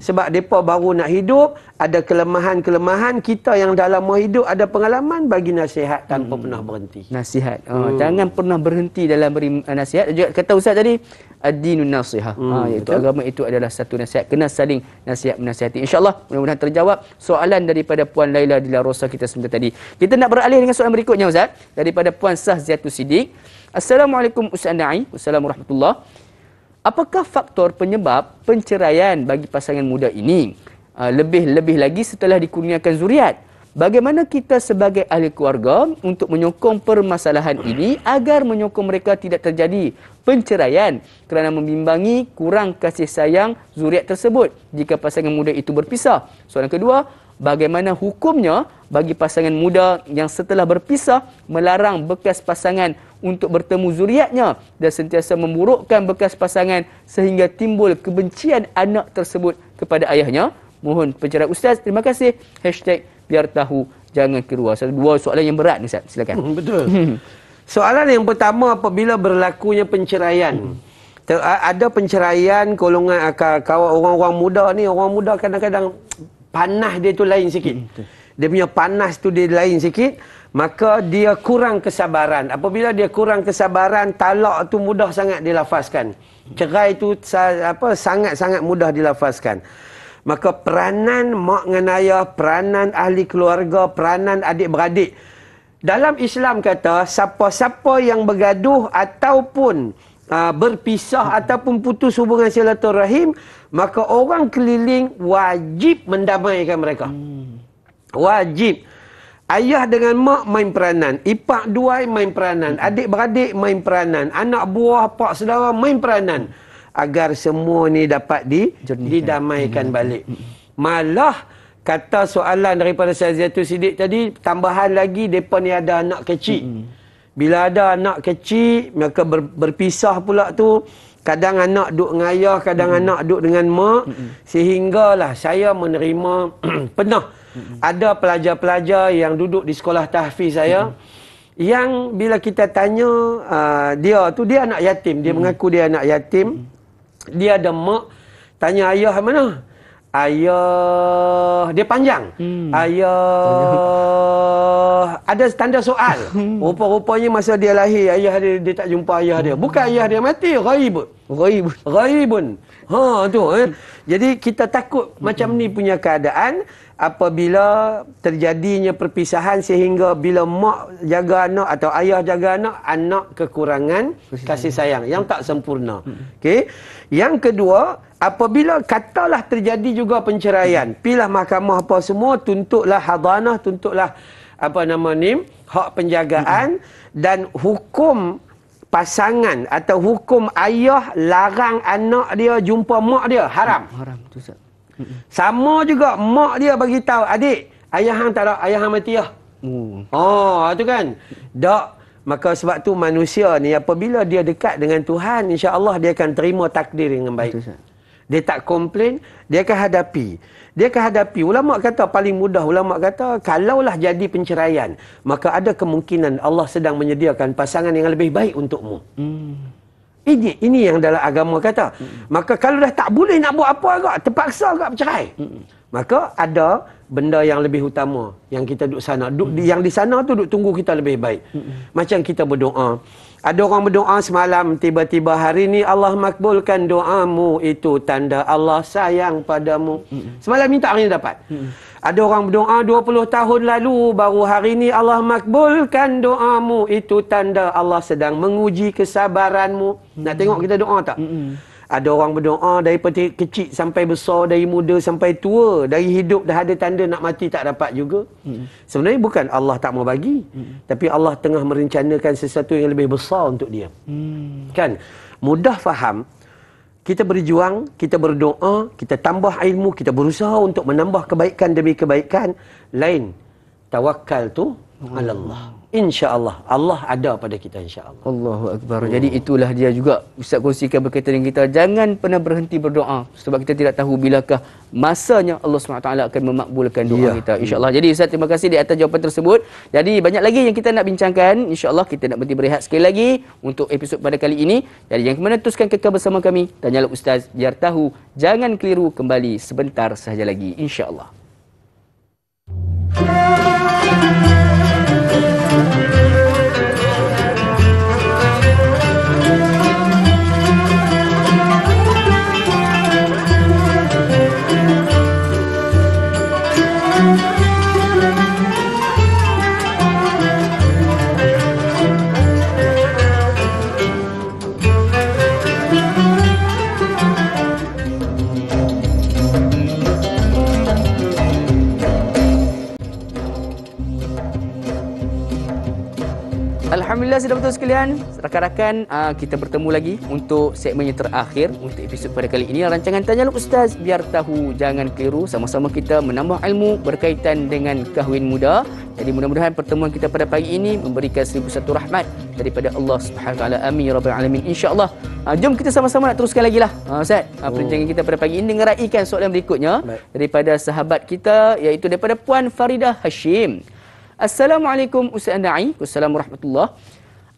Sebab mereka baru nak hidup, ada kelemahan-kelemahan. Kita yang dah lama hidup ada pengalaman, bagi nasihat tanpa pernah berhenti. Nasihat. Jangan pernah berhenti dalam beri nasihat. Juga kata Ustaz tadi, ad-dinun nasihah. Iaitu agama itu adalah satu nasihat. Kena saling nasihat menasihati. InsyaAllah mudah-mudahan terjawab soalan daripada Puan Laila di Larosa kita sebentar tadi. Kita nak beralih dengan soalan berikutnya Ustaz, daripada Puan Sahziatul Siddiq. Assalamualaikum Ustaz Na'i. Wassalamualaikum warahmatullahi. Apakah faktor penyebab penceraian bagi pasangan muda ini? Lebih-lebih lagi setelah dikurniakan zuriat. Bagaimana kita sebagai ahli keluarga untuk menyokong permasalahan ini agar menyokong mereka tidak terjadi penceraian kerana membimbangi kurang kasih sayang zuriat tersebut jika pasangan muda itu berpisah? Soalan kedua, bagaimana hukumnya bagi pasangan muda yang setelah berpisah melarang bekas pasangan untuk bertemu zuriatnya dan sentiasa memburukkan bekas pasangan sehingga timbul kebencian anak tersebut kepada ayahnya? Mohon pencerahan Ustaz. Terima kasih. #biar tahu jangan keluar. Dua soalan yang berat ni Ustaz. Silakan. Betul. Soalan yang pertama, apabila berlakunya penceraian. Ada penceraian golongan kawan orang-orang muda ni. Orang muda kadang-kadang panas dia tu lain sikit. Dia punya panas tu dia lain sikit. Maka dia kurang kesabaran. Apabila dia kurang kesabaran, talak tu mudah sangat dilafazkan. Cerai tu sangat-sangat mudah dilafazkan. Maka peranan mak dengan ayah, peranan ahli keluarga, peranan adik-beradik. Dalam Islam kata, siapa-siapa yang bergaduh ataupun berpisah ataupun putus hubungan silaturahim, maka orang keliling wajib mendamaikan mereka. Wajib. Ayah dengan mak main peranan, ipak duai main peranan, adik-beradik main peranan, anak buah pak saudara main peranan, agar semua ni dapat didamaikan balik. Malah kata soalan daripada Syaziatul Siddiq tadi, tambahan lagi mereka ni ada anak kecil. Bila ada anak kecil, maka berpisah pula tu. Kadang anak duduk dengan ayah, kadang anak duduk dengan mak. Sehinggalah saya menerima pernah ada pelajar-pelajar yang duduk di sekolah tahfiz saya, yang bila kita tanya, dia anak yatim. Dia mengaku dia anak yatim. Dia ada mak, tanya ayah mana? ayah dia panjang. Ayah ada tanda soal. Rupa-rupanya masa dia lahir ayah dia tak jumpa ayah dia. Bukan ayah dia mati, ghaibun. Jadi kita takut macam ni punya keadaan apabila terjadinya perpisahan sehingga bila mak jaga anak atau ayah jaga anak, anak kekurangan kasih sayang yang tak sempurna. Okey. Yang kedua, apabila katalah terjadi juga penceraian, pilah mahkamah apa semua, tuntutlah hadanah, tuntutlah hak penjagaan dan hukum pasangan atau hukum ayah larang anak dia jumpa mak dia haram. Haram tu Ustaz. Sama juga mak dia bagi tahu, adik, ayah hang tak ada, ayah hang mati dah. Tu kan. Tak. Maka sebab tu manusia ni apabila dia dekat dengan Tuhan, insya-Allah dia akan terima takdir dengan baik. Dia tak komplain, dia akan hadapi. Ulama kata paling mudah, ulama kata kalaulah jadi penceraian, maka ada kemungkinan Allah sedang menyediakan pasangan yang lebih baik untukmu. Ini yang dalam agama kata. Maka kalau dah tak boleh nak buat apa agak, terpaksa agak bercerai. Maka ada benda yang lebih utama yang kita duduk sana. Yang di sana tu duduk tunggu kita lebih baik. Macam kita berdoa. Ada orang berdoa semalam, tiba-tiba hari ni Allah makbulkan doamu, itu tanda Allah sayang padamu. Semalam minta, hari ni dapat. Ada orang berdoa 20 tahun lalu, baru hari ni Allah makbulkan doamu, itu tanda Allah sedang menguji kesabaranmu. Nak tengok kita doa tak? Ada orang berdoa daripada kecil sampai besar, dari muda sampai tua, dari hidup dah ada tanda nak mati tak dapat juga. Sebenarnya bukan Allah tak mau bagi, tapi Allah tengah merencanakan sesuatu yang lebih besar untuk dia. Kan? Mudah faham. Kita berjuang, kita berdoa, kita tambah ilmu, kita berusaha untuk menambah kebaikan demi kebaikan. Lain. Tawakal tu ala Allah. InsyaAllah. Allah ada pada kita, insyaAllah. Allahu Akbar. Jadi itulah dia juga Ustaz kongsikan berkaitan dengan kita. Jangan pernah berhenti berdoa. Sebab kita tidak tahu bilakah masanya Allah SWT akan memakbulkan doa kita. InsyaAllah. Jadi Ustaz, terima kasih di atas jawapan tersebut. Jadi banyak lagi yang kita nak bincangkan. InsyaAllah kita nak berhenti berehat sekali lagi untuk episod pada kali ini. Jadi yang kemana teruskan kekal bersama kami. Tanyalah Ustaz, biar tahu. Jangan keliru, kembali sebentar sahaja lagi. InsyaAllah. Alhamdulillah, saudara betul sekalian, rakan-rakan, kita bertemu lagi untuk segmen yang terakhir untuk episod pada kali ini, rancangan Tanyalah Ustaz, biar tahu jangan keliru. Sama-sama kita menambah ilmu berkaitan dengan kahwin muda. Jadi mudah-mudahan pertemuan kita pada pagi ini memberikan 1001 rahmat daripada Allah Subhanahu Wa Taala. Amin ya rabbal alamin. Insya-Allah. Jom kita sama-sama nak teruskan lagi lah Ustaz, perbincangan kita pada pagi ini dengan raikan soalan berikutnya daripada sahabat kita, iaitu daripada Puan Faridah Hashim. Assalamualaikum Ustaz Andai. Assalamualaikum warahmatullahi.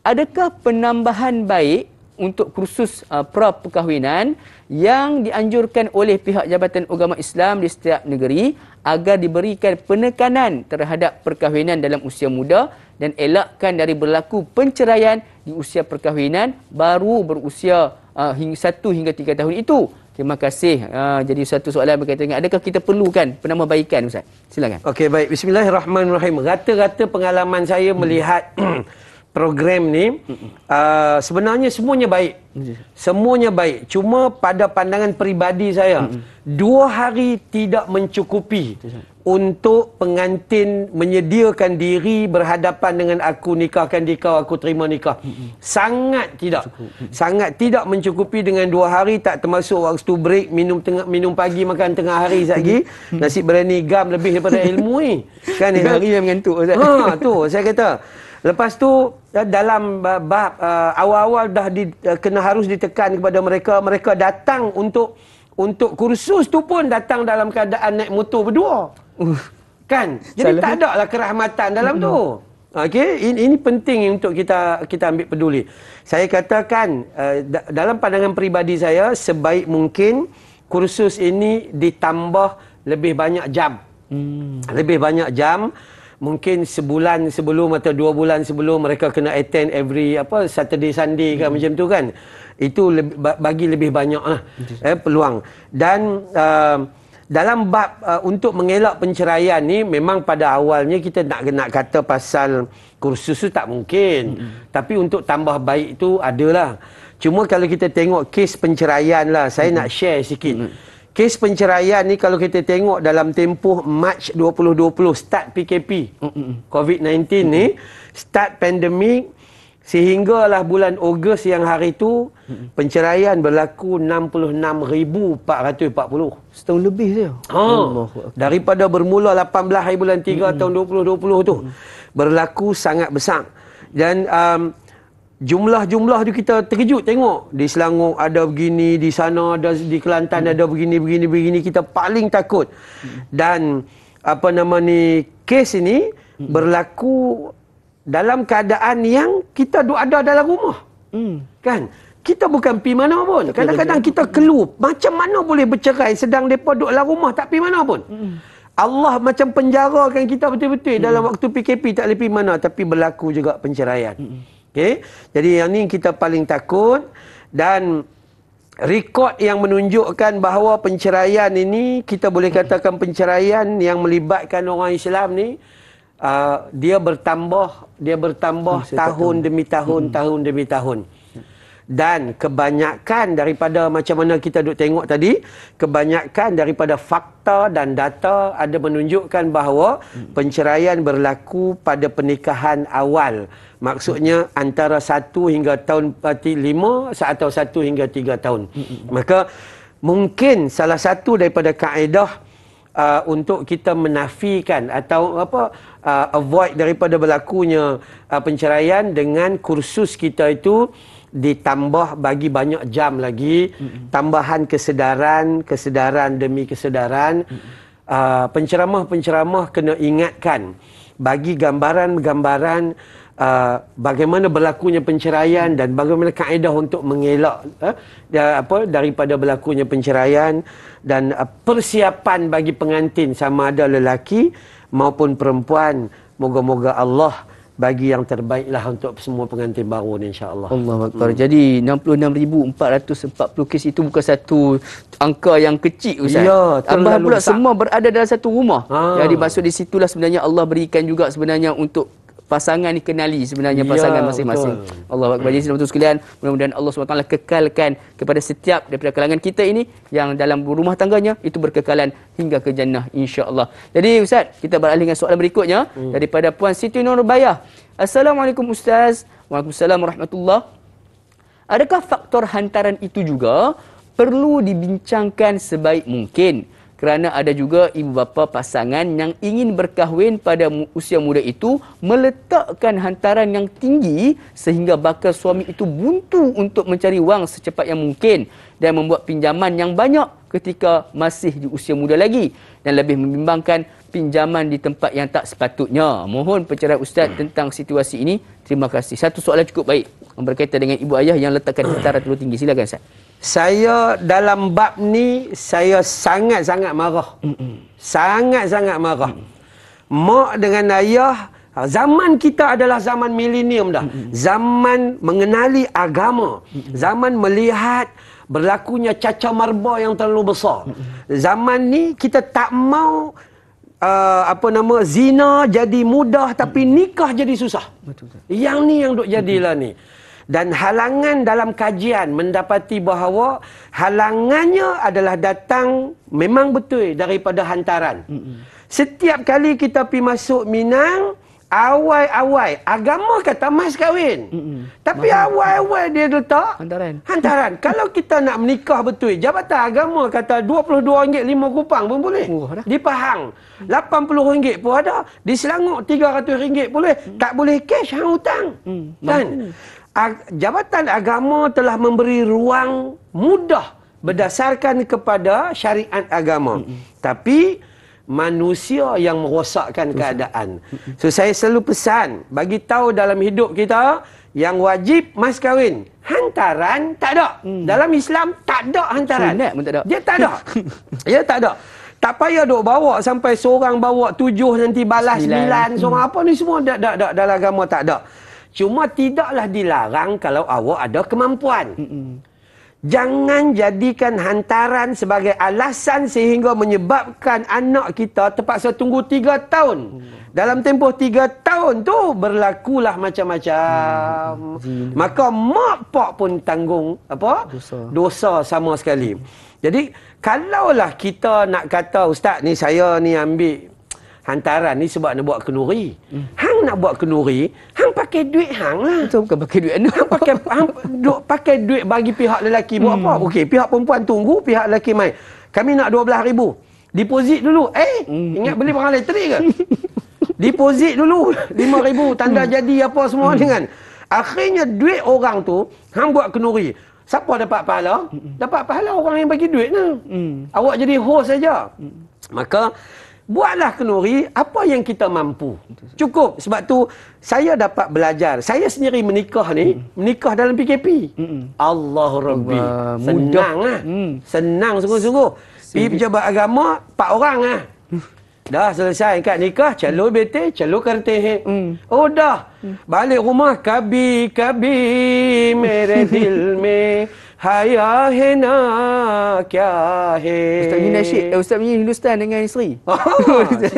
Adakah penambahan baik untuk kursus pra-perkahwinan yang dianjurkan oleh pihak Jabatan Agama Islam di setiap negeri agar diberikan penekanan terhadap perkahwinan dalam usia muda dan elakkan dari berlaku penceraian di usia perkahwinan baru berusia 1 hingga 3 tahun itu? Terima kasih. Jadi satu soalan berkaitan dengan adakah kita perlukan penambahbaikan, Ustaz? Silakan. Okey, baik. Bismillahirrahmanirrahim. Rata-rata pengalaman saya melihat program ni, sebenarnya semuanya baik. Semuanya baik. Cuma pada pandangan peribadi saya, 2 hari tidak mencukupi untuk pengantin menyediakan diri berhadapan dengan aku, nikahkan kau, aku terima nikah. Sangat tidak. Sangat tidak mencukupi dengan 2 hari, tak termasuk waktu break, minum pagi, makan tengah hari lagi. Nasi berani gam lebih daripada ilmu ni. Kan hari yang mengantuk, Ustaz. Tu saya kata. Lepas tu dalam bab awal-awal dah harus ditekan kepada mereka. Mereka datang untuk kursus tu pun datang dalam keadaan naik motor berdua. Kan? Jadi tak ada lah kerahmatan dalam tu. Okey, ini penting untuk kita ambil peduli. Saya katakan dalam pandangan peribadi saya, sebaik mungkin kursus ini ditambah lebih banyak jam. Lebih banyak jam. Mungkin sebulan sebelum atau 2 bulan sebelum mereka kena attend every Saturday Sunday kan, macam tu kan. Itu bagi lebih banyak peluang. Dan dalam bab untuk mengelak penceraian ni, memang pada awalnya kita nak kata pasal kursus tu tak mungkin. Tapi untuk tambah baik tu adalah. Cuma kalau kita tengok kes penceraian lah, saya nak share sikit. Kes penceraian ni kalau kita tengok dalam tempoh Mac 2020 start PKP COVID-19 ni, start pandemik sehinggalah bulan Ogos yang hari tu penceraian berlaku 66,440. Setahun lebih saja. Daripada bermula 18 hari bulan 3 tahun 2020 tu berlaku sangat besar. Dan jumlah-jumlah tu kita terkejut tengok. Di Selangor ada begini, di sana ada, di Kelantan ada begini, kita paling takut. Dan kes ini berlaku dalam keadaan yang kita ada dalam rumah. Kan? Kita bukan pergi mana pun. Kadang-kadang kita keluar. Macam mana boleh bercerai sedang mereka duduk dalam rumah tak pergi mana pun. Allah macam penjarakan kita betul-betul dalam waktu PKP, tak boleh pergi mana. Tapi berlaku juga penceraian. Okay? Jadi yang ni kita paling takut. Dan rekod yang menunjukkan bahawa penceraian ini, kita boleh katakan penceraian yang melibatkan orang Islam ni, dia bertambah tahun demi tahun, tahun demi tahun. Dan kebanyakan daripada macam mana kita duk tengok tadi, kebanyakan daripada fakta dan data ada menunjukkan bahawa penceraian berlaku pada pernikahan awal. Maksudnya antara 1 hingga tahun 5 atau 1 hingga 3 tahun. Maka mungkin salah satu daripada kaedah untuk kita menafikan atau avoid daripada berlakunya penceraian dengan kursus kita itu ditambah bagi banyak jam lagi, tambahan kesedaran demi kesedaran. Penceramah-penceramah kena ingatkan, bagi gambaran-gambaran bagaimana berlakunya penceraian dan bagaimana kaedah untuk mengelak daripada berlakunya penceraian, dan persiapan bagi pengantin sama ada lelaki maupun perempuan. Moga-moga Allah bagi yang terbaiklah untuk semua pengantin baru ni, insya-Allah. Allahu Akbar. Jadi 66,440 kes itu bukan satu angka yang kecil, Ustaz. Ya, Abah pula semua berada dalam satu rumah. Jadi maksud di situlah sebenarnya Allah berikan juga sebenarnya untuk pasangan dikenali sebenarnya pasangan masing-masing. Allahu Akbar. Jadi saudara sekalian, mudah-mudahan Allah SWT kekalkan kepada setiap daripada kalangan kita ini yang dalam rumah tangganya itu berkekalan hingga ke jannah, insya-Allah. Jadi Ustaz, kita beralih dengan soalan berikutnya daripada Puan Siti Nurbayah. Assalamualaikum Ustaz. Waalaikumsalam warahmatullahi. Adakah faktor hantaran itu juga perlu dibincangkan sebaik mungkin? Kerana ada juga ibu bapa pasangan yang ingin berkahwin pada usia muda itu meletakkan hantaran yang tinggi sehingga bakal suami itu buntu untuk mencari wang secepat yang mungkin dan membuat pinjaman yang banyak ketika masih di usia muda lagi, dan lebih membimbangkan pinjaman di tempat yang tak sepatutnya. Mohon pencerahan Ustaz tentang situasi ini. Terima kasih. Satu soalan cukup baik yang berkaitan dengan ibu ayah yang letakkan hantaran terlalu tinggi. Silakan Ustaz. Saya dalam bab ni saya sangat-sangat marah. Sangat-sangat marah. Mak dengan ayah, zaman kita adalah zaman milenium dah. Zaman mengenali agama. Zaman melihat berlakunya cacar marba yang terlalu besar. Zaman ni kita tak mau zina jadi mudah tapi nikah jadi susah. Betul. Yang ni yang duk jadilah ni. Dan halangan dalam kajian mendapati bahawa halangannya adalah datang memang betul daripada hantaran. Setiap kali kita pergi masuk Minang, awal-awal agama kata mas kahwin. Tapi awal-awal dia letak hantaran. Kalau kita nak menikah betul, Jabatan Agama kata RM22 5 kupang pun boleh. Di Pahang RM80 pun ada. Di Selangor RM300 boleh. Tak boleh cash, hang hutang. Kan? Jabatan Agama telah memberi ruang mudah berdasarkan kepada syariat agama. Tapi manusia yang merosakkan keadaan. So saya selalu pesan, bagi tahu dalam hidup kita Yang wajib mas kahwin. Hantaran tak ada. Dalam Islam tak ada hantaran. Sunat pun tak ada. Dia tak ada. Dia tak ada. Tak payah duk bawa sampai seorang bawa 7 nanti balas 9. Seorang apa ni semua dalam agama tak ada. Cuma tidaklah dilarang kalau awak ada kemampuan. Jangan jadikan hantaran sebagai alasan sehingga menyebabkan anak kita terpaksa tunggu 3 tahun. Dalam tempoh 3 tahun tu berlakulah macam-macam. Maka mak pak pun tanggung apa? Dosa sama sekali. Jadi kalaulah kita nak kata ustaz ni saya ni ambil hantaran ni sebab nak buat kenduri. Hang nak buat kenduri, hang pakai duit hang lah. Betul, bukan pakai duit anda. Hang pakai duit bagi pihak lelaki buat apa? Okey, pihak perempuan tunggu, pihak lelaki mai. Kami nak 12,000. Deposit dulu. Ingat beli barang elektrik ke? Deposit dulu 5,000 tanda jadi apa semua dengan. Akhirnya duit orang tu hang buat kenduri. Siapa dapat pahala? Dapat pahala orang yang bagi duit ni. Awak jadi host saja. Maka buatlah kenduri apa yang kita mampu. Cukup. Sebab tu saya dapat belajar. Saya sendiri menikah ni, menikah dalam PKP. Allah Rabbi. Senang lah. Senang sungguh-sungguh. Pergi pejabat agama 4 orang lah. Dah selesai kat nikah, calon bete, calon kerteh. Oh dah. Balik rumah, kabi mere dil me haya hai na kya hai. Ustaz ni nasyid, Ustaz ni Hindustan dengan isteri.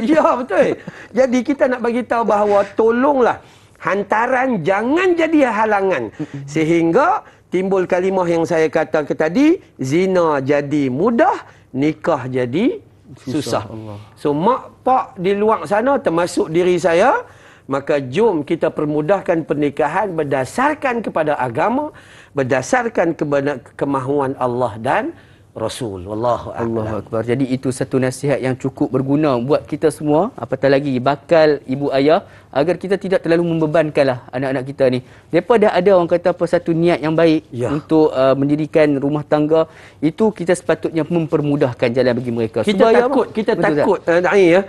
Ya betul. Jadi kita nak bagi tahu bahawa tolonglah hantaran jangan jadi halangan sehingga timbul kalimah yang saya katakan tadi, zina jadi mudah, nikah jadi susah. So mak pak di luar sana termasuk diri saya, maka jom kita permudahkan pernikahan berdasarkan kepada agama, berdasarkan kepada kemahuan Allah dan Rasul. Wallahu a'lam. Allahu akbar. Jadi itu satu nasihat yang cukup berguna buat kita semua, apatah lagi bakal ibu ayah, agar kita tidak terlalu membebankanlah anak-anak kita ni. Depa dah ada orang kata apa satu niat yang baik untuk mendirikan rumah tangga, itu kita sepatutnya mempermudahkan jalan bagi mereka. Kita takut, kita takut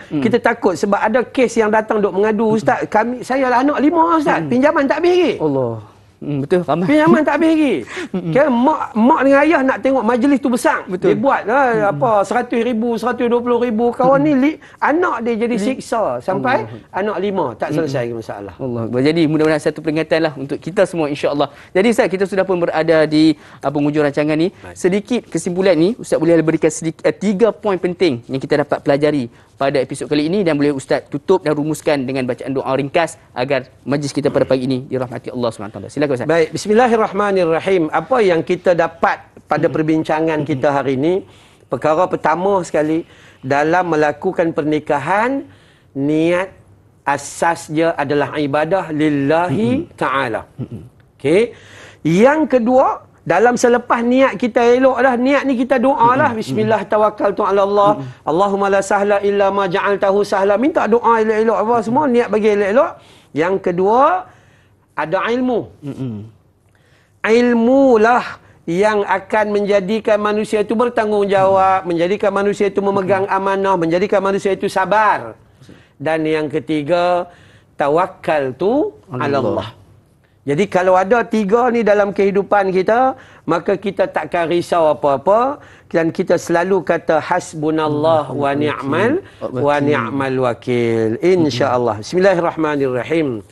kita takut sebab ada kes yang datang duk mengadu, ustaz, saya lah anak 5 ustaz, pinjaman tak habis lagi. Allah. Betul, ramai. Pinjaman tak habis lagi. Kan mak dengan ayah nak tengok majlis tu besar. Betul. Dia buat apa 100,000, 120,000. Kawan ni anak dia jadi siksa sampai anak 5 tak selesai masalah. Allah. Jadi mudah-mudahan satu peringatan lah untuk kita semua insya-Allah. Jadi Ustaz, kita sudah pun berada di penghujung rancangan ni. Sedikit kesimpulan ni Ustaz boleh berikan sedikit 3 poin penting yang kita dapat pelajari pada episod kali ini, dan boleh Ustaz tutup dan rumuskan dengan bacaan doa ringkas agar majlis kita pada pagi ini dirahmati Allah SWT. Silakan Ustaz. Baik, bismillahirrahmanirrahim. Apa yang kita dapat pada perbincangan kita hari ini? Perkara pertama sekali, dalam melakukan pernikahan, niat asasnya adalah ibadah lillahi ta'ala. Okey. Yang kedua, dalam selepas niat kita elok dah, niat ni kita doa lah. Bismillah tawakkaltu ala Allah. Allahumma la sahla illa ma ja'altahu sahla. Minta doa elok-elok apa semua, niat bagi elok-elok. Yang kedua, ada ilmu. Ilmu lah yang akan menjadikan manusia itu bertanggungjawab, menjadikan manusia itu memegang amanah, menjadikan manusia itu sabar. Dan yang ketiga, tawakkaltu ala Allah. Jadi kalau ada 3 ni dalam kehidupan kita, maka kita takkan risau apa-apa, dan kita selalu kata hasbunallah wa ni'mal wakil. Insya-Allah. Bismillahirrahmanirrahim.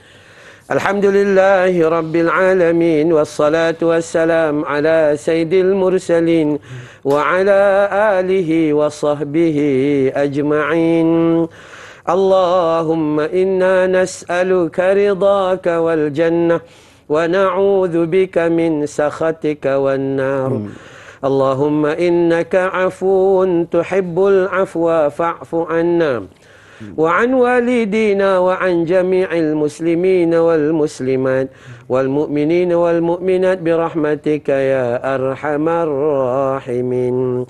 Alhamdulillahi rabbil alamin, wassalatu wassalam ala sayyidil mursalin wa ala alihi wa sahbihi ajma'in. Allahumma inna nas'aluka ridhaka wal jannah wa na'udzu bika min sakhatika wan nar. Allahumma innaka 'afuwun tuhibbul 'afwa fa'fu 'anna wa 'an walidina wa 'an jami'il muslimina wal muslimat wal mu'minina wal mu'minat bi rahmatika ya arhamar rahimin.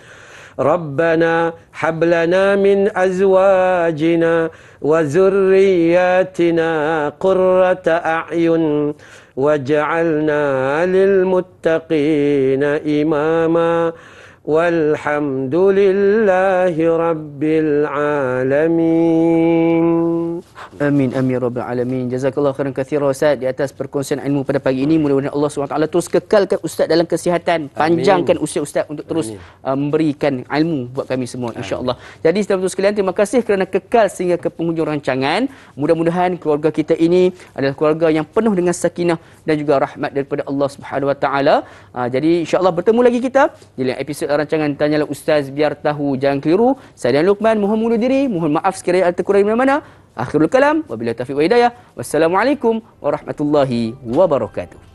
ربنا هب لنا من أزواجنا وذرياتنا قرة أعين واجعلنا للمتقين إماما والحمد لله رب العالمين. Amin amin rabbil alamin. Jazakallahu khairan katsira Ustaz di atas perkongsian ilmu pada pagi ini. Mudah-mudahan Allah SWT terus kekalkan Ustaz dalam kesihatan, panjangkan usia Ustaz untuk terus memberikan ilmu buat kami semua insya-Allah. Jadi saudara sekalian, terima kasih kerana kekal sehingga ke penghujung rancangan. Mudah-mudahan keluarga kita ini adalah keluarga yang penuh dengan sakinah dan juga rahmat daripada Allah Subhanahu Wa Taala. Jadi insya-Allah bertemu lagi kita di lain episod rancangan Tanyalah Ustaz, biar tahu jangan keliru. Saya dan Luqman mohon undur diri, mohon maaf sekiranya ada kekurangan di mana-mana. Akhirul kalam, wabillahi taufiq wa hidayah. Wassalamualaikum warahmatullahi wabarakatuh.